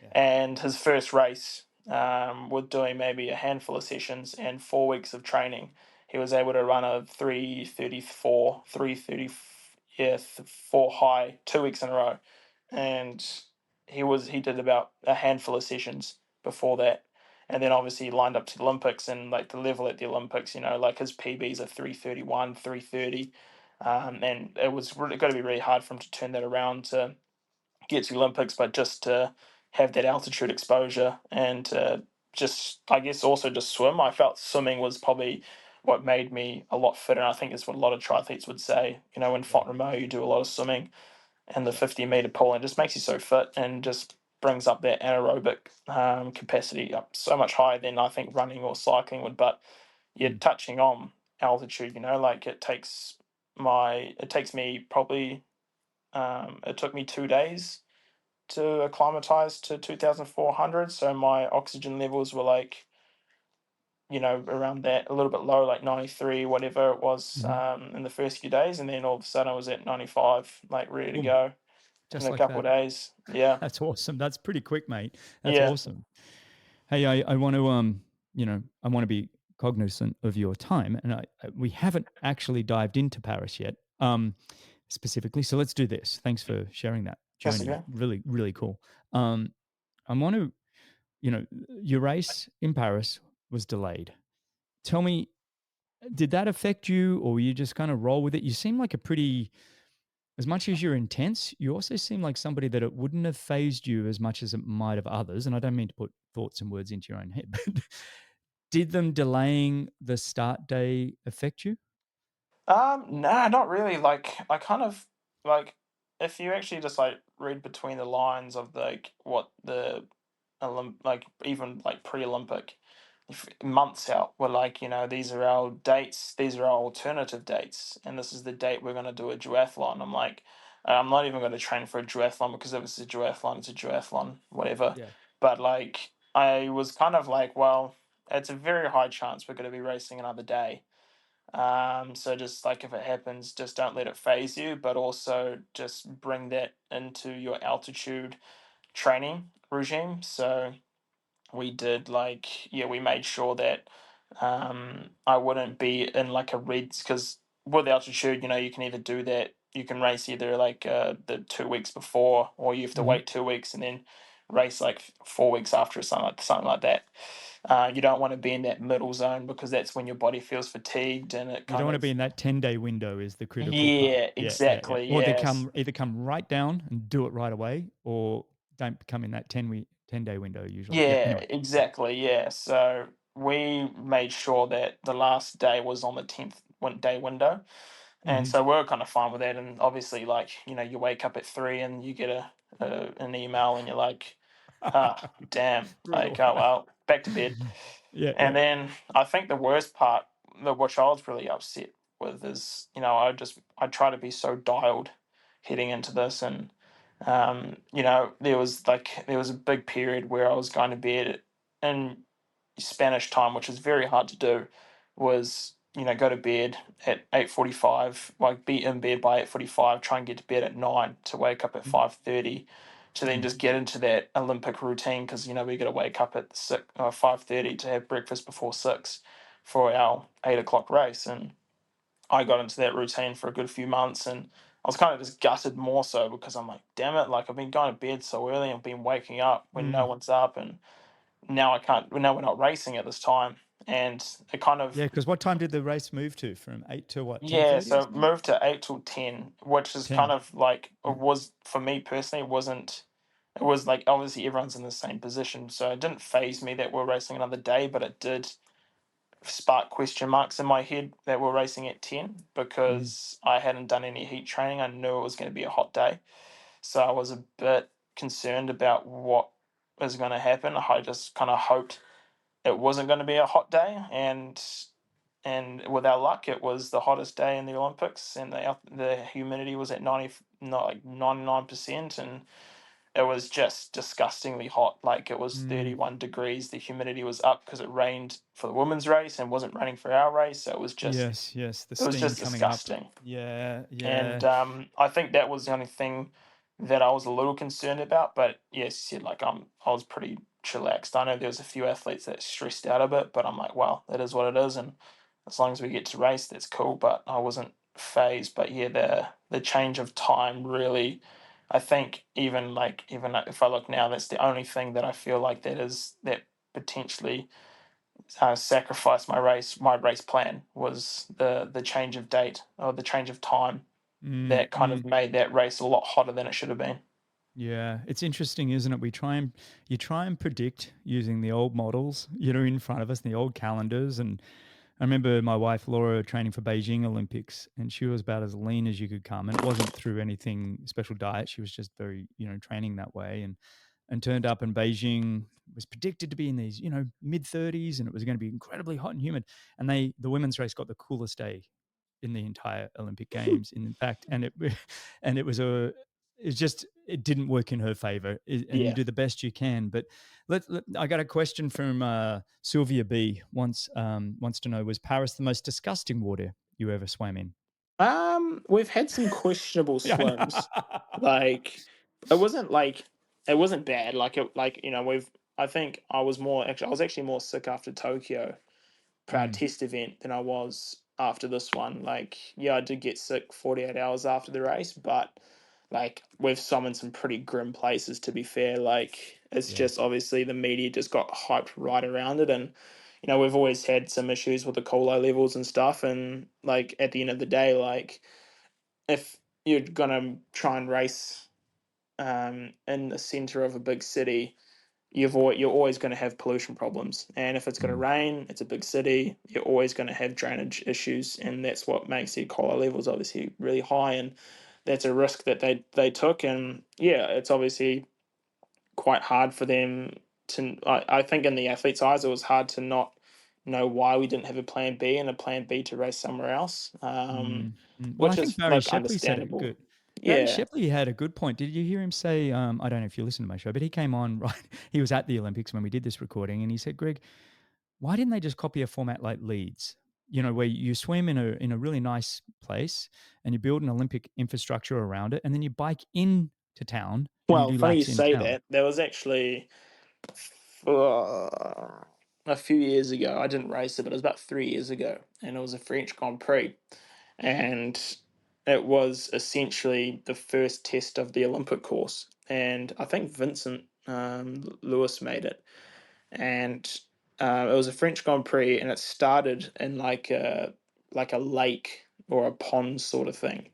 yeah, And his first race, with doing maybe a handful of sessions and 4 weeks of training, he was able to run a 3:34, 3:30, yeah, 4 high 2 weeks in a row, and he did about a handful of sessions before that. And then obviously he lined up to the Olympics, and like the level at the Olympics, like his PBs are 3:31, 3:30, and it was really got to be really hard for him to turn that around to get to the Olympics, but just to have that altitude exposure and just, I guess, also just swim. I felt swimming was probably what made me a lot fitter. And I think it's what a lot of triathletes would say. In yeah, Font Romeu, you do a lot of swimming and the yeah. 50-meter pool, and it just makes you so fit and just brings up that anaerobic capacity up so much higher than I think running or cycling would. But you're Mm. touching on altitude, like it takes me probably it took me 2 days to acclimatize to 2,400. So my oxygen levels were like, around that, a little bit low, like 93, whatever it was, Mm-hmm. in the first few days. And then all of a sudden I was at 95, like ready to Boom, go in just a like couple that. of days. Yeah. That's awesome. That's pretty quick, mate. That's Yeah. awesome. Hey, I want to I want to be cognizant of your time, and we haven't actually dived into Paris yet, specifically. So let's do this. Thanks for sharing that That's journey. okay. Really, really cool. Um, I want to, you know, your race in Paris was delayed. Tell me, did that affect you, or you just kind of roll with it? You seem like a pretty, as much as you're intense, you also seem like somebody that it wouldn't have phased you as much as it might have others. And I don't mean to put thoughts and words into your own head, but did them delaying the start day affect you? Nah, not really. Like, I kind of like if you actually just like read between the lines of like what the like even like pre-Olympic months out were like, these are our dates, these are our alternative dates, and this is the date we're going to do a duathlon. I'm like, I'm not even going to train for a duathlon because if it's a duathlon, it's a duathlon, whatever. Yeah. But like, I was kind of like, well, it's a very high chance we're going to be racing another day. So just like if it happens, just don't let it phase you, but also just bring that into your altitude training regime. So we did we made sure that I wouldn't be in like a red, because with altitude, you can either do that, you can race either like the 2 weeks before, or you have to Hmm. wait 2 weeks and then race like 4 weeks after, or something like that. You don't want to be in that middle zone, because that's when your body feels fatigued and it You don't kind want to of. be in that 10-day window is the critical part. Yeah, Yeah, yeah, yeah. exactly, Or they yes. come either come right down and do it right away, or don't come in that 10-day window usually. Yeah. Yeah, Anyway. Yeah. exactly. Yeah. So we made sure that the last day was on the 10th day window. And Hmm. so we're kind of fine with that. And obviously, you wake up at 3 and you get an email and you're like, ah, damn, like, Brutal. oh, well, back to bed. Yeah, yeah. And then I think the worst part, which I was really upset with, is, I try to be so dialed heading into this. And, there was a big period where I was going to bed in Spanish time, which is very hard to do, was, go to bed at 8:45, like be in bed by 8:45, try and get to bed at 9 to wake up at 5:30, to then Mm. just get into that Olympic routine, because we got to wake up at 5:30 to have breakfast before 6 for our 8 o'clock race. And I got into that routine for a good few months, and I was kind of just gutted, more so because I'm like, damn it, like I've been going to bed so early and been waking up when no Mm. one's up, and now I can't. Now we're not racing at this time, and it kind Yeah, of. because what time did the race move to? From 8 to what, Yeah, 10:30 or so something? moved to 8 till 10, which is kind 10. of like, it Yeah. was for me personally. It wasn't. It was like, obviously everyone's in the same position, so it didn't phase me that we're racing another day, but it did spark question marks in my head that we're racing at 10, Mm. because I hadn't done any heat training. I knew it was going to be a hot day, so I was a bit concerned about what was going to happen. I just kind of hoped it wasn't going to be a hot day, and with our luck, it was the hottest day in the Olympics, and the humidity was at 90, not like 99%, and it was just disgustingly hot. Like, it was Mm. 31 degrees. The humidity was up because it rained for the women's race and wasn't raining for our race. So Yes, yes, the it was steam just coming up. disgusting. Yeah, And yeah. I think that was the only thing that I was a little concerned about. But yes, you said, like, I was pretty chillaxed. I know there was a few athletes that stressed out a bit, but I'm like, well, that is what it is, and as long as we get to race, that's cool. But I wasn't phased. But yeah, the change of time really, I think, even if I look now, that's the only thing that I feel like that potentially sacrificed my race plan, was the change of date, or the change of time, Mm, that kind of mm. made that race a lot hotter than it should have been. Yeah, it's interesting, isn't it? You try and predict using the old models, in front of us, the old calendars. And I remember my wife Laura training for Beijing Olympics, and she was about as lean as you could come. And it wasn't through anything special diet; she was just very, training that way. And turned up in Beijing, was predicted to be in these, mid 30s, and it was going to be incredibly hot and humid. And the women's race got the coolest day in the entire Olympic Games, in fact, and it and it was a it's just it didn't work in her favor, and you Yeah. do the best you can. But I got a question from Sylvia B. Wants to know, was Paris the most disgusting water you ever swam in? We've had some questionable Yeah, I swims. know. Like, it wasn't bad. We've. I think I was actually more sick after Tokyo for our Mm, test event than I was after this one. Like, yeah, I did get sick 48 hours after the race, but like, we've summoned some pretty grim places, to be fair. Like, it's yeah. just, obviously the media just got hyped right around it, and we've always had some issues with the colo levels and stuff. And like, at the end of the day, like, if you're gonna try and race in the center of a big city, you're always going to have pollution problems. And if it's going to Mm, rain, it's a big city, you're always going to have drainage issues, and that's what makes the E. coli levels obviously really high. And that's a risk that they took. And yeah, it's obviously quite hard for them to. I think in the athletes' eyes, it was hard to not know why we didn't have a plan B and a plan B to race somewhere else, mm, mm. Well, I which think is Barry like Shepley said it understandable. good. Barry Yeah. Shepley had a good point. Did you hear him say? I don't know if you listen to my show, but he came on right. He was at the Olympics when we did this recording, and he said, "Greg, why didn't they just copy a format like Leeds? Where you swim in a really nice place and you build an Olympic infrastructure around it, and then you bike in to town and you Well, do funny you laps in say town. that. There was actually a few years ago. I didn't race it, but it was about 3 years ago, and it was a French Grand Prix, and it was essentially the first test of the Olympic course. And I think Vincent Lewis made it, and it was a French Grand Prix, and it started in like a lake or a pond sort of thing,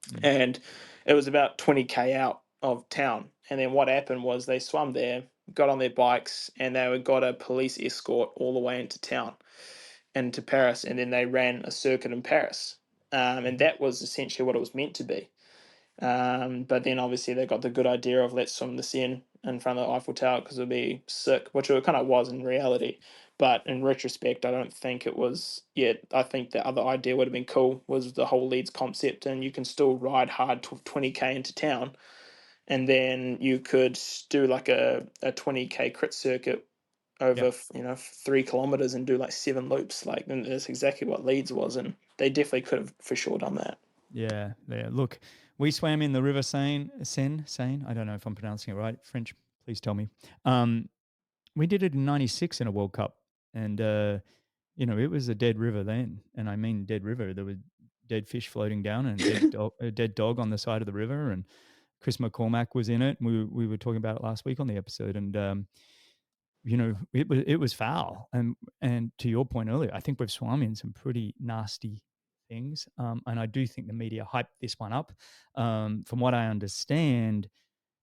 Mm. and it was about 20k out of town. And then what happened was they swam there, got on their bikes, and got a police escort all the way into town, into Paris, and then they ran a circuit in Paris. And Mhm. that was essentially what it was meant to be. But then obviously they got the good idea of let's swim the Seine in front of the Eiffel Tower because it'd be sick, which it kind of was in reality. But in retrospect, I don't think it was yet. I think the other idea would have been cool was the whole Leeds concept, and you can still ride hard 20k into town, and then you could do like a 20k crit circuit over Yep. 3 kilometers and do like 7 loops. Like, and that's exactly what Leeds was, and they definitely could have for sure done that. Yeah, yeah. Look, we swam in the River Seine. I don't know if I'm pronouncing it right. French, please tell me. Um, we did it in '96 in a World Cup, and it was a dead river then, and I mean dead river. There were dead fish floating down, and a dead dog on the side of the river, and Chris McCormack was in it. We were talking about it last week on the episode, and it was foul. And to your point earlier, I think we've swum in some pretty nasty things, and I do think the media hyped this one up. From what I understand,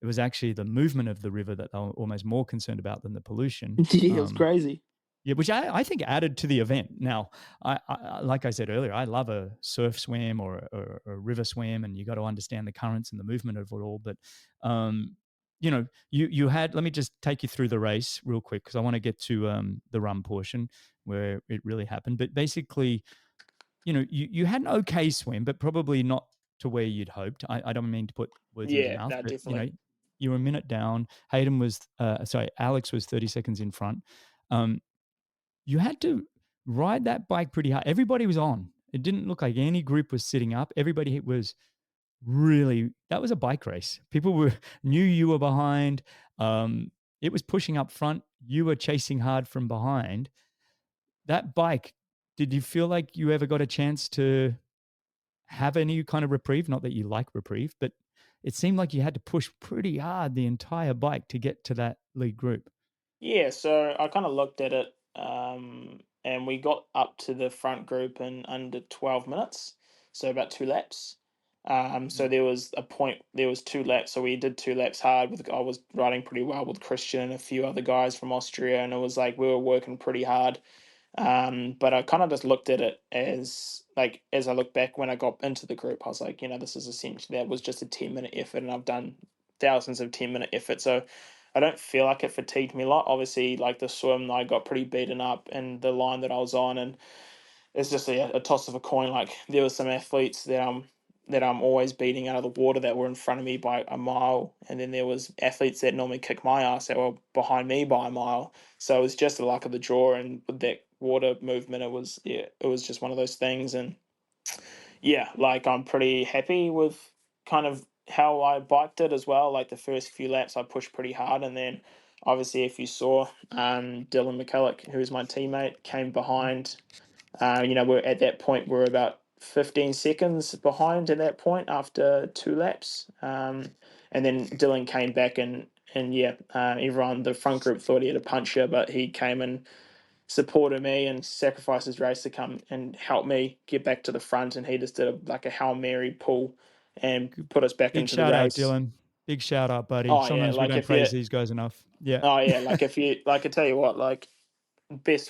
it was actually the movement of the river that they were almost more concerned about than the pollution. Yeah, it was crazy. Yeah, which I think added to the event. Now, like I said earlier, I love a surf swim or a river swim, and you got to understand the currents and the movement of it all. But you had. Let me just take you through the race real quick because I want to get to the run portion where it really happened. But basically, you had an okay swim, but probably not to where you'd hoped. I don't mean to put words in your Yeah, mouth, no, but definitely. you were a minute down. Alex was 30 seconds in front. You had to ride that bike pretty hard. Everybody was on. It didn't look like any group was sitting up. Everybody was really, that was a bike race. People knew you were behind. It was pushing up front. You were chasing hard from behind. That bike, did you feel like you ever got a chance to have any kind of reprieve? Not that you like reprieve, but it seemed like you had to push pretty hard the entire bike to get to that lead group. Yeah, so I kind of looked at it, and we got up to the front group in under 12 minutes, so about 2 laps. So Mm. there was 2 laps, so we did 2 laps hard. I was riding pretty well with Christian and a few other guys from Austria, and it was like we were working pretty hard. But I kind of just looked at it as like as I look back when I got into the group, I was like, this is essentially that was just a 10-minute effort, and I've done thousands of 10-minute efforts. So I don't feel like it fatigued me a lot. Obviously, like the swim, I got pretty beaten up, and the line that I was on, and it's just a toss of a coin. Like there were some athletes that I'm always beating out of the water that were in front of me by a mile, and then there was athletes that normally kick my ass that were behind me by a mile. So it was just the luck of the draw, and with that water movement, it was just one of those things. And yeah, like I'm pretty happy with kind of how I biked it as well. Like the first few laps, I pushed pretty hard, and then obviously, if you saw, Dylan McCulloch, who was my teammate, came Mhm. behind. We're at that point, we're about 15 seconds behind at that point after 2 laps. And then Dylan came back, and yeah, everyone, the front group thought he had a puncher, but he came and supported me and sacrificed his race to come and help me get back to the front. And he just did like a Hail Mary pull and put us back Big into the shout out, race. Dylan. Big shout out, buddy. Oh yeah, Sometimes we like don't if you, praise these guys enough. Yeah. oh yeah, like if you, like I tell you what, like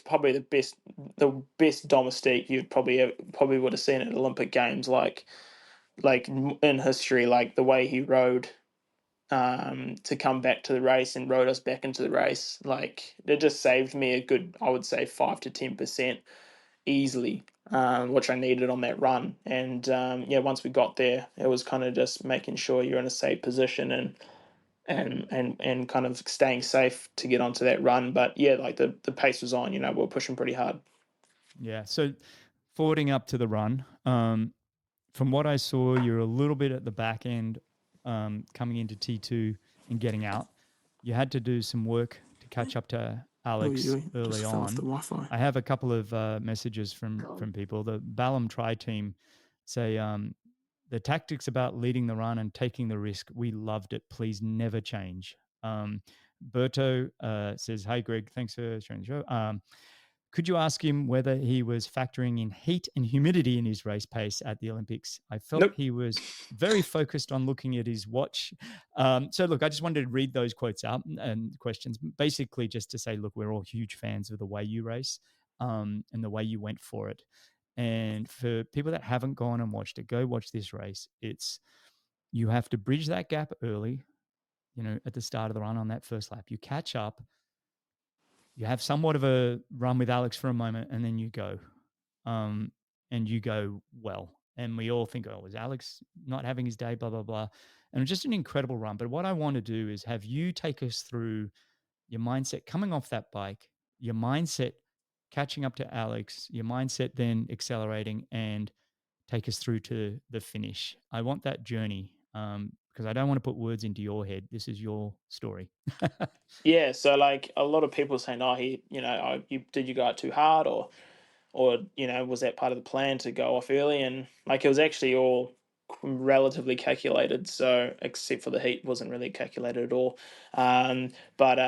probably the best domestique you probably would have seen at Olympic Games, like in history, like the way he rode, to come back to the race and rode us back into the race, like it just saved me a good, I would say, 5 to 10% easily, which I needed on that run. And yeah, once we got there, it was kind of just making sure you're in a safe position, and kind of staying safe to get onto that run. But yeah, like the pace was on. We were pushing pretty hard. Yeah. So forwarding up to the run, from what I saw, you're a little bit at the back end coming into T2 and getting out. You had to do some work to catch up to Oi, Alex oi, early just fell off the on. Wi-Fi. I have a couple of messages from people. The Balam Tri team say the tactics about leading the run and taking the risk, we loved it. Please never change. Berto says, "Hey Greg, thanks for sharing the show. Could you ask him whether he was factoring in heat and humidity in his race pace at the Olympics? I felt Nope. he was very focused on looking at his watch." So, look, I just wanted to read those quotes out and questions, basically just to say, look, we're all huge fans of the way you race and the way you went for it. And for people that haven't gone and watched it, go watch this race. You have to bridge that gap early, at the start of the run on that first lap. You catch up, you have somewhat of a run with Alex for a moment, and then you go. And you go well. And we all think, oh, was Alex not having his day, blah, blah, blah. And it's just an incredible run. But what I want to do is have you take us through your mindset coming off that bike, your mindset catching up to Alex, your mindset then accelerating, and take us through to the finish. I want that journey because I don't want to put words into your head. This is your story. Yeah, so like a lot of people saying, "Oh, did you go out too hard, or was that part of the plan to go off early?" And like it was actually all relatively calculated. So except for the heat, wasn't really calculated at all. But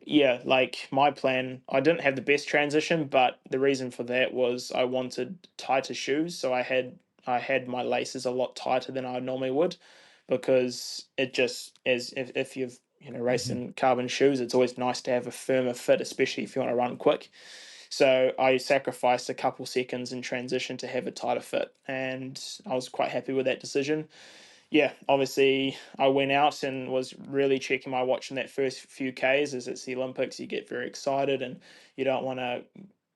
yeah, like my plan, I didn't have the best transition, but the reason for that was I wanted tighter shoes, so I had my laces a lot tighter than I normally would, because it just as if you've raced Mhm. in carbon shoes, it's always nice to have a firmer fit, especially if you want to run quick. So I sacrificed a couple seconds in transition to have a tighter fit, and I was quite happy with that decision. Yeah, obviously I went out and was really checking my watch in that first few Ks, as it's the Olympics. You get very excited and you don't want to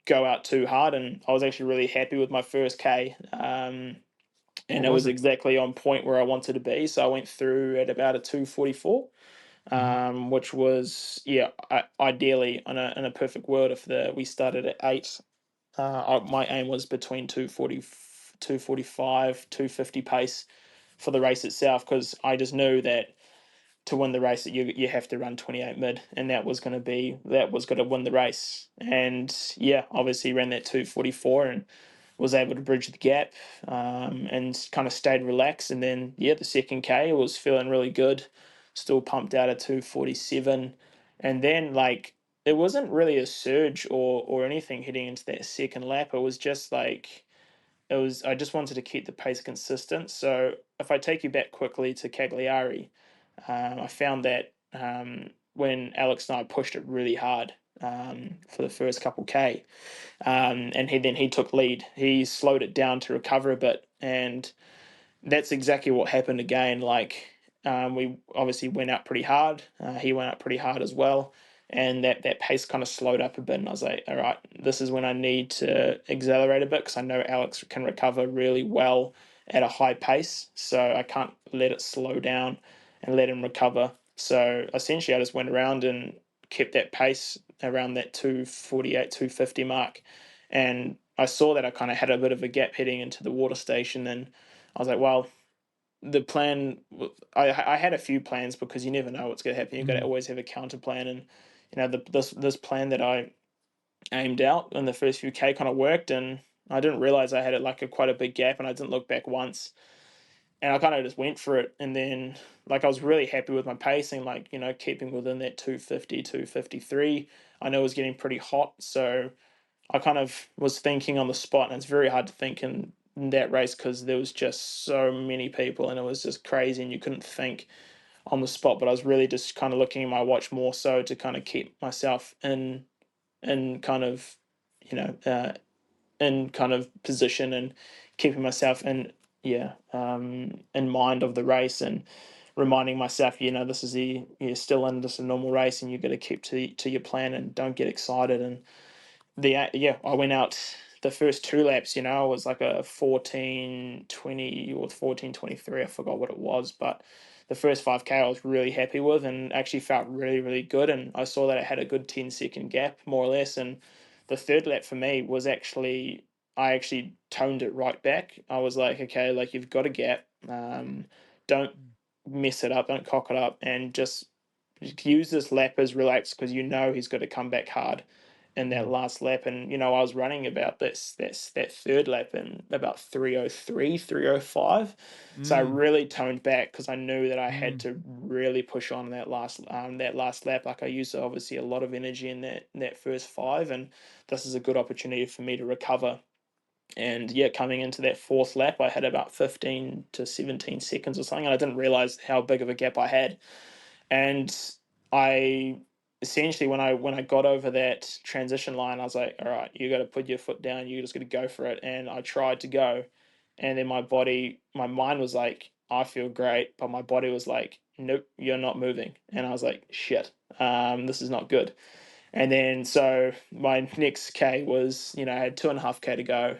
go out too hard. And I was actually really happy with my first K. What And it was was it? exactly on point where I wanted to be. So I went through at about a 2:44, Mhm. which was, yeah, ideally in a perfect world, if we started at 8. My aim was between 240, 245, 250 pace for the race itself, because I just knew that to win the race that you have to run 28 mid, and that was going to win the race. And yeah, obviously ran that 244 and was able to bridge the gap, and kind of stayed relaxed. And then yeah, the second K was feeling really good, still pumped out at 247. And then like it wasn't really a surge or anything heading into that second lap. It was just like I just wanted to keep the pace consistent. So if I take you back quickly to Cagliari, I found that when Alex and I pushed it really hard for the first couple K, and he took lead. He slowed it down to recover a bit, and that's exactly what happened again. Like we obviously went out pretty hard. He went out pretty hard as well, and that pace kind of slowed up a bit. And I was like, all right, this is when I need to accelerate a bit, because I know Alex can recover really well at a high pace, so I can't let it slow down and let him recover. So essentially, I just went around and kept that pace around that 248, 250 mark, and I saw that I kind of had a bit of a gap heading into the water station. And I was like, well, the plan. I had a few plans, because you never know what's going to happen. You got to Mhm. always have a counter plan, and this plan that I aimed out in the first few K kind of worked, and I didn't realize I had like quite a big gap, and I didn't look back once, and I kind of just went for it. And then like I was really happy with my pacing, like keeping within that 250, 253. I know it was getting pretty hot, so I kind of was thinking on the spot, and it's very hard to think in that race, because there was just so many people and it was just crazy and you couldn't think on the spot. But I was really just kind of looking at my watch more so to kind of keep myself in kind of you know uh, in kind of position, and keeping myself in mind of the race, and reminding myself, this is you're still in this a normal race, and you got to keep to your plan and don't get excited. And yeah, I went out the first two laps, it was like a 14:20 or 14:23. I forgot what it was, but the first 5K I was really happy with, and actually felt really, really good. And I saw that it had a good 10-second gap, more or less. And the third lap for me was I actually toned it right back. I was like, okay, like you've got a gap. Don't Mm. mess it up, don't cock it up, and just use this lap as relaxed because you know he's got to come back hard in that Mm. last lap. And I was running about that third lap in about 303, 305. So I Mm. really toned back because I knew that I had Mm. to really push on that last lap. Like I used obviously a lot of energy in that first five, and this is a good opportunity for me to recover. And yeah, coming into that fourth lap, I had about 15 to 17 seconds or something, and I didn't realize how big of a gap I had. And I essentially, when I got over that transition line, I was like, all right, you got to put your foot down. You just got to go for it. And I tried to go, and then my mind was like, I feel great, but my body was like, nope, you're not moving. And I was like, shit, this is not good. And then so my next K was, I had 2.5K to go.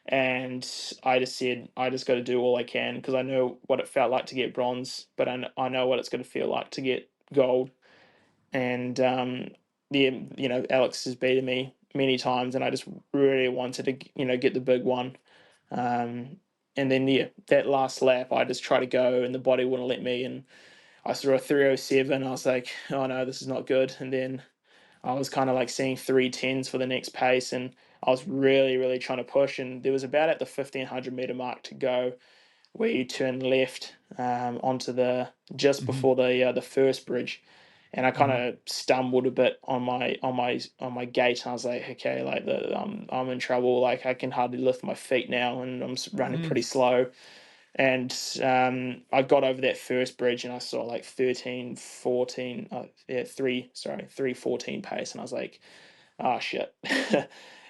And I just said, I just got to do all I can because I know what it felt like to get bronze, but I know what it's going to feel like to get gold. And Alex has beaten me many times, and I just really wanted to, get the big one. Um, and then, yeah, that last lap, I just tried to go, and the body wouldn't let me. And I saw a 307. I was like, oh no, this is not good. And then I was kind of like seeing 310s for the next pace, and I was really, really trying to push. And there was about at the 1500-meter mark to go, where you turn left onto the just Mhm. before the first bridge, and I kind Mhm. of stumbled a bit on my gait. And I was like, okay, like I'm in trouble. Like I can hardly lift my feet now, and I'm running Mm. pretty slow. And I got over that first bridge and I saw like 13, 14, yeah, 3:14 pace. And I was like, oh shit.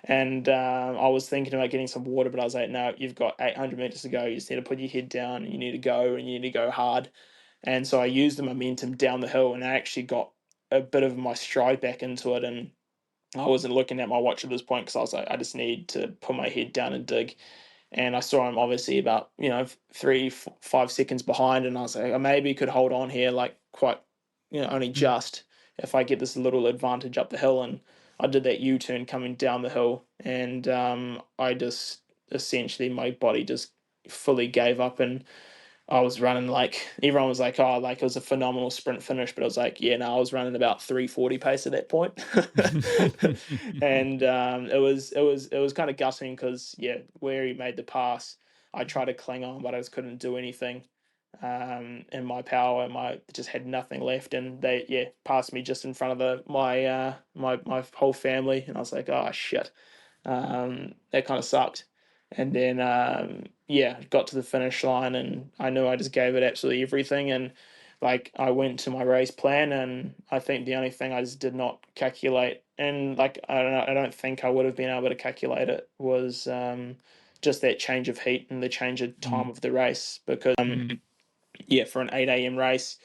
And I was thinking about getting some water, but I was like, no, you've got 800 meters to go. You just need to put your head down and you need to go and you need to go hard. And so I used the momentum down the hill and I actually got a bit of my stride back into it. And I wasn't looking at my watch at this point because I was like, I just need to put my head down and dig. And I saw him obviously about 5 seconds behind, and I was like, I maybe could hold on here, like quite, only Mm. just if I get this little advantage up the hill. And I did that U-turn coming down the hill, and I just essentially my body just fully gave up, and I was running like everyone was like, oh, like it was a phenomenal sprint finish, but I was like, yeah, no, I was running about 340 pace at that point. And it was kind of gutting because yeah, where he made the pass, I tried to cling on, but I just couldn't do anything. In my power, my just had nothing left, and they passed me just in front of my whole family, and I was like, oh shit, that kind of sucked. And then yeah, got to the finish line, and I knew I just gave it absolutely everything. And like I went to my race plan, and I think the only thing I just did not calculate, and like I don't think I would have been able to calculate it, was just that change of heat and the change of time Mm. of the race. Because yeah, for an 8 a.m. race,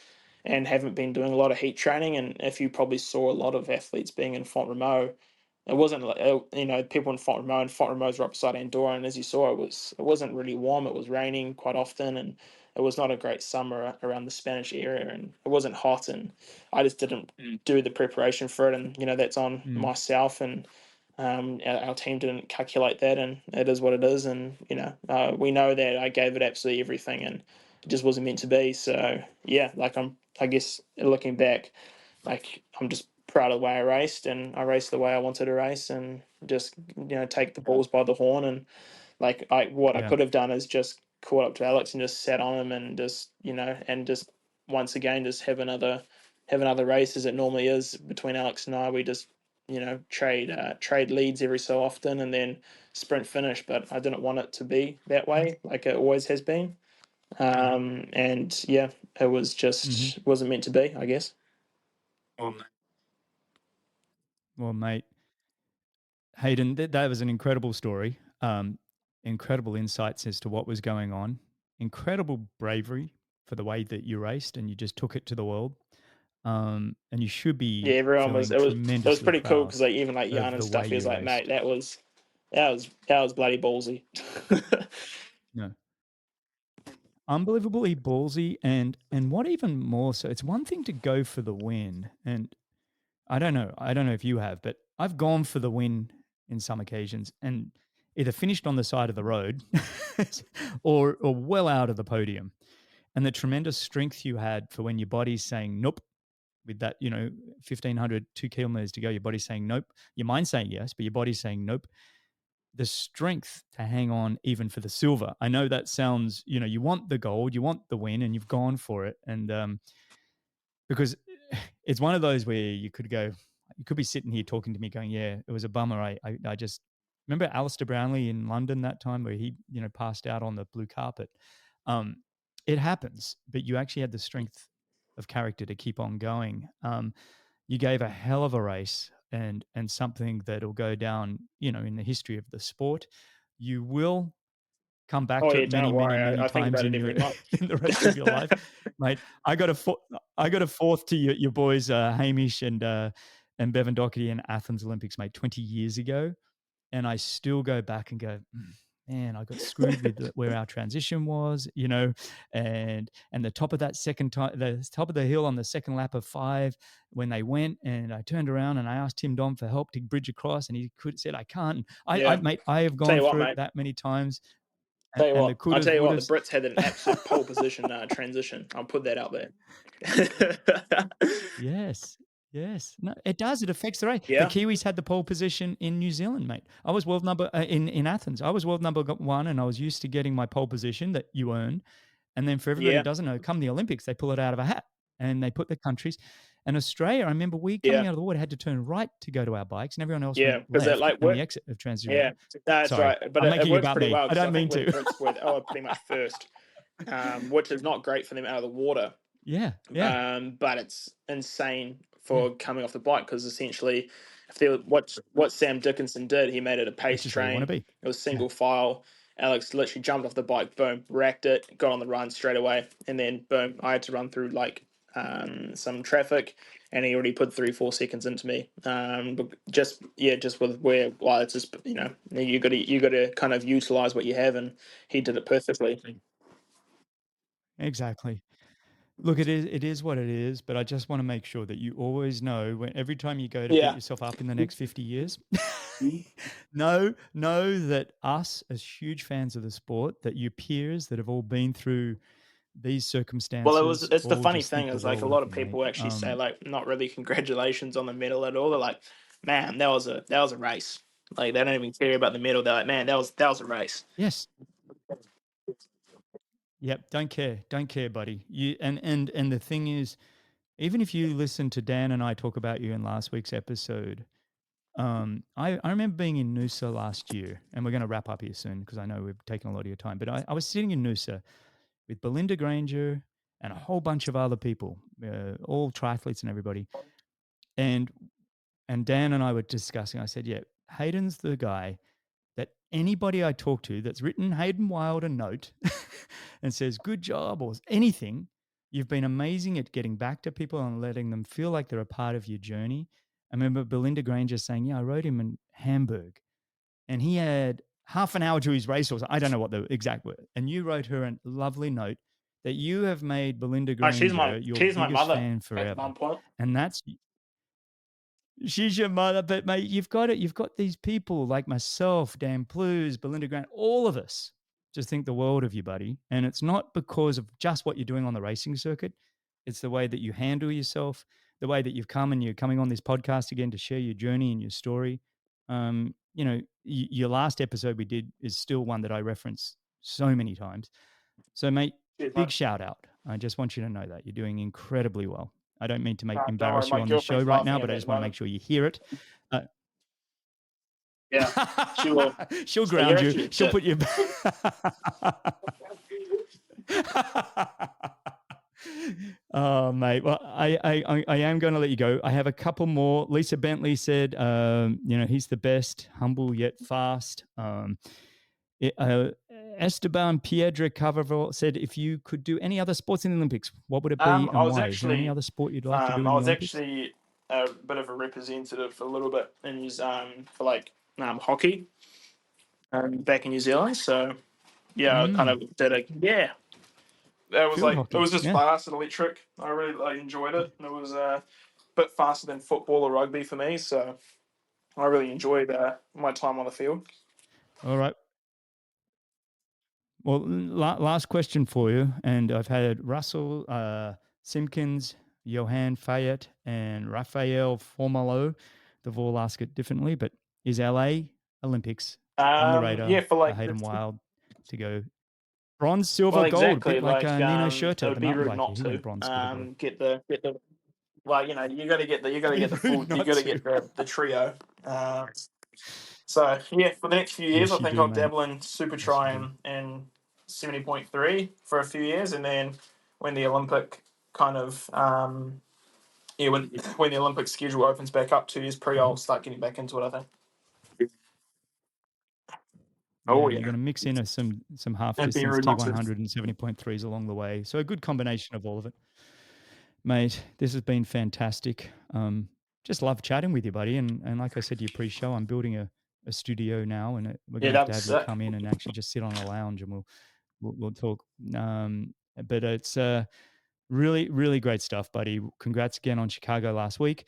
and haven't been doing a lot of heat training. And if you probably saw a lot of athletes being in Font Romeu, it wasn't like people in Font Romeu, and Font Romeu's right beside Andorra, and as you saw, it wasn't really warm. It was raining quite often, and it was not a great summer around the Spanish area, and it wasn't hot. And I just didn't do the preparation for it, and that's on Mm. myself. And our team didn't calculate that, and it is what it is. And we know that I gave it absolutely everything, and it just wasn't meant to be. So yeah, like I guess looking back, like I'm just proud of the way I raced, and I raced the way I wanted to race, and just take the balls by the horn. And like what I Yeah. could have done is just caught up to Alex and just sat on him, and just and just once again just have another race as it normally is between Alex and I. We just trade leads every so often, and then sprint finish. But I didn't want it to be that way, like it always has been. And yeah, it was Mhm. just wasn't meant to be, I guess. Well, mate, Hayden, that was an incredible story. Incredible insights as to what was going on. Incredible bravery for the way that you raced and you just took it to the world. And you should Yeah, be everyone was feeling it was tremendously pretty cool proud because like even like Jan of and the way stuff, he was you like, mate, raced. that was bloody ballsy. No, unbelievably ballsy, and what even more so, it's one thing to go for the win, and I don't know if you have, but I've gone for the win in some occasions and either finished on the side of the road or well out of the podium. and the tremendous strength you had for when your body's saying nope with that, 1,500, 2 kilometers to go, your body's saying nope. Your mind's saying yes, but your body's saying nope. The strength to hang on even for the silver. I know that sounds, you want the gold, you want the win, and you've gone for it. And because it's one of those where you could be sitting here talking to me going, yeah, it was a bummer. I just remember Alistair Brownlee in London that time where he, passed out on the blue carpet. It happens, but you actually had the strength of character to keep on going. You gave a hell of a race and something that'll go down, in the history of the sport. You will come back Oh to yeah, it many, don't many, worry. many I think times about in it your every night. in the rest of your life, mate. I got a fourth to your boys, Hamish and Bevan Doherty in Athens Olympics, mate, 20 years ago, and I still go back and go, man, I got screwed with where our transition was, and the top of that the top of the hill on the second lap of 5 when they went, and I turned around and I asked Tim Dom for help to bridge across, and he said, I can't. Yeah. Mate, I have Tell gone you what, through it mate. that many times, Tell you and the what. I'll couldas, tell you what. The wouldas. Brits had an absolute pole position transition. I'll put that out there. Yes. Yes. No, it does. It affects the race. The Yeah. Kiwis had the pole position in New Zealand, mate. I was world number in Athens. I was world number 1, and I was used to getting my pole position that you earn. And then for everybody who Yeah. doesn't know, come the Olympics, they pull it out of a hat and they put the countries. And Australia, I remember we coming Yeah. out of the water had to turn right to go to our bikes, and everyone else Yeah. went Because that left like and the work. exit of transition Yeah. right. That's Sorry, right. But I'm it making it works about pretty me. well I because I don't think mean where the to. Brits were, they were pretty much first, which is not great for them out of the water. Yeah, yeah. But it's insane Yeah. for coming off the bike because essentially, if there what Sam Dickinson did, he made it a Which pace is where you want to train. be. It was Yeah. single file. Alex literally jumped off the bike, boom, racked it, got on the run straight away, and then boom, I had to run through like some traffic, and he already put 3-4 seconds into me. But just with where well, it's just you got to kind of utilize what you have, and he did it perfectly. Exactly. Look, it is what it is, but I just want to make sure that you always know when every time you go to beat Yeah. yourself up in the next 50 years, know that us as huge fans of the sport, that your peers that have all been through these Well, circumstances it's the all funny just thing think the is like a world lot of of you, mate. people actually say like not really congratulations on the medal at all. They're like, man, that was a race. Like they don't even care about the medal. They're like, man, that was a race. Yes. Yep. Don't care, buddy. You and the thing is, even if you listen to Dan and I talk about you in last week's episode, I remember being in Noosa last year, and we're going to wrap up here soon because I know we've taken a lot of your time. But I was sitting in Noosa with Belinda Granger and a whole bunch of other people, all triathletes and everybody. And Dan and I were discussing. I said, "Yeah, Hayden's the guy that anybody I talk to that's written Hayden Wilde a note and says good job or anything, you've been amazing at getting back to people and letting them feel like they're a part of your journey." I remember Belinda Granger saying, "Yeah, I wrote him in Hamburg, and he had half an hour to his race, or I don't know what the exact word." And you wrote her a lovely note that you have made Belinda Oh, she's my Granger your she's my biggest mother fan at one forever, point. and that's she's your mother. But mate, you've got it. You've got these people like myself, Dan Plews, Belinda Grant, all of us just think the world of you, buddy. And it's not because of just what you're doing on the racing circuit. It's the way that you handle yourself, the way that you've come and you're coming on this podcast again to share your journey and your story. Your last episode we did is still one that I reference so many times. So, mate, Cheers, big mate. shout out. I just want you to know that you're doing incredibly well. I don't mean to Don't worry, embarrass you my on this show girlfriend's right now, laughing at but I me at just the want to make moment. sure you hear it. Yeah, she will. She'll So you're ground you. actually a She'll tip. put you. Oh, mate. Well, I am going to let you go. I have a couple more. Lisa Bentley said, he's the best, humble yet fast. It, Esteban Piedra Carvajal said, if you could do any other sports in the Olympics, what would it be I and was why? Is there any actually other sport you'd like to do in I the was Olympics? actually a bit of a representative for a little bit in for like hockey back in New Zealand. So yeah, I kind Mm, of did a yeah. It was field like it hockey. was just Yeah. fast and electric. I really enjoyed it. And it was a bit faster than football or rugby for me, so I really enjoyed my time on the field. All right. Well, last question for you, and I've had Russell Simpkins, Johan Fayette, and Rafael Formalo. They've all asked it differently, but is LA Olympics on the radar Yeah, for for like Hayden Wilde to go bronze, silver, well, gold, bit exactly. like Like Nino it Schurter, would the be mountain rude biker. not He went to bronze, silver, gold. get the well, you got to get It'd be rude you not got to to. get the trio. So yeah, for the next few years, I Yes, you think do, I'll mate. dabble in super Yes, you try do. and 70.3 for a few years, and then when the Olympic kind of yeah when the Olympic schedule opens back up 2 years pre, Mm-hmm. I'll start getting back into it. I think. Yeah, Oh and you're yeah, going to mix in some half it'd be distance rude not to. T100 and 70.3s along the way. So a good combination of all of it. Mate, this has been fantastic. Just love chatting with you, buddy. And like I said to you pre-show, I'm building a studio now, and we're Yeah, going that'd be to have you sick. come in and actually just sit on a lounge, and we'll talk. But it's really, really great stuff, buddy. Congrats again on Chicago last week.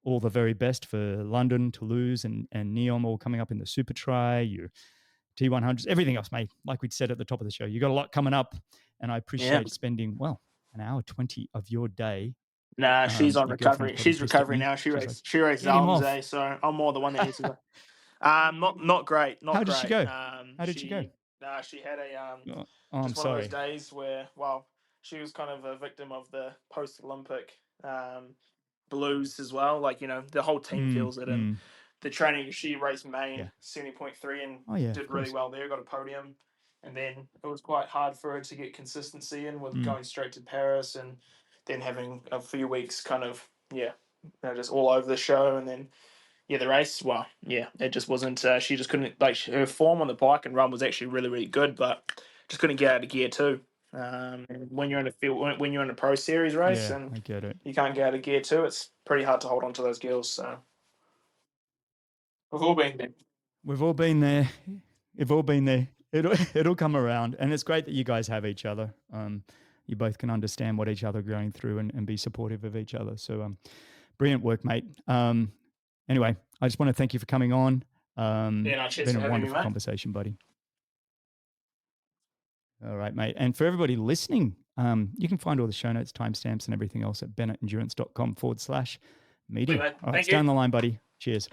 All the very best for London, Toulouse, and Neom all coming up in the Super Tri, your T100s, everything else, mate. Like we said at the top of the show, you got a lot coming up, and I Yeah. appreciate spending, well, an hour 20 of your day. Nah, she's on Your girlfriend's recovery. probably She's pissed at recovering me. now. She's like, She races get him off. Alizé, so I'm more the one that needs to go. Not great, not How did she great. go? How did she go? She had a Oh, I'm just one of those sorry. days where, well, she was kind of a victim of the post Olympic um blues as well. Like, the whole team Mm, feels it, and mm, the training, she raced main yeah. 70.3 and Oh, yeah, of did really course. well there, got a podium. And then it was quite hard for her to get consistency in with Mm, going straight to Paris and then having a few weeks kind of, yeah, just all over the show. And then, yeah, the race, well, yeah, it just wasn't, she just couldn't, like, her form on the bike and run was actually really, really good, but just couldn't get out of gear two. When you're in a field, when you're in a pro series race yeah, and I get it. you can't get out of gear two, it's pretty hard to hold on to those gills. So we've all been there. We've all been there. We've all been there. It'll come around, and it's great that you guys have each other. You both can understand what each other are going through and be supportive of each other. So, brilliant work, mate. Anyway, I just want to thank you for coming on. Yeah, no, cheers Been for a having me, wonderful mate. conversation, buddy. All right, mate. And for everybody listening, you can find all the show notes, timestamps, and everything else at bennettendurance.com/media. Mate. All right, Thank stay you. on the line, buddy. Cheers.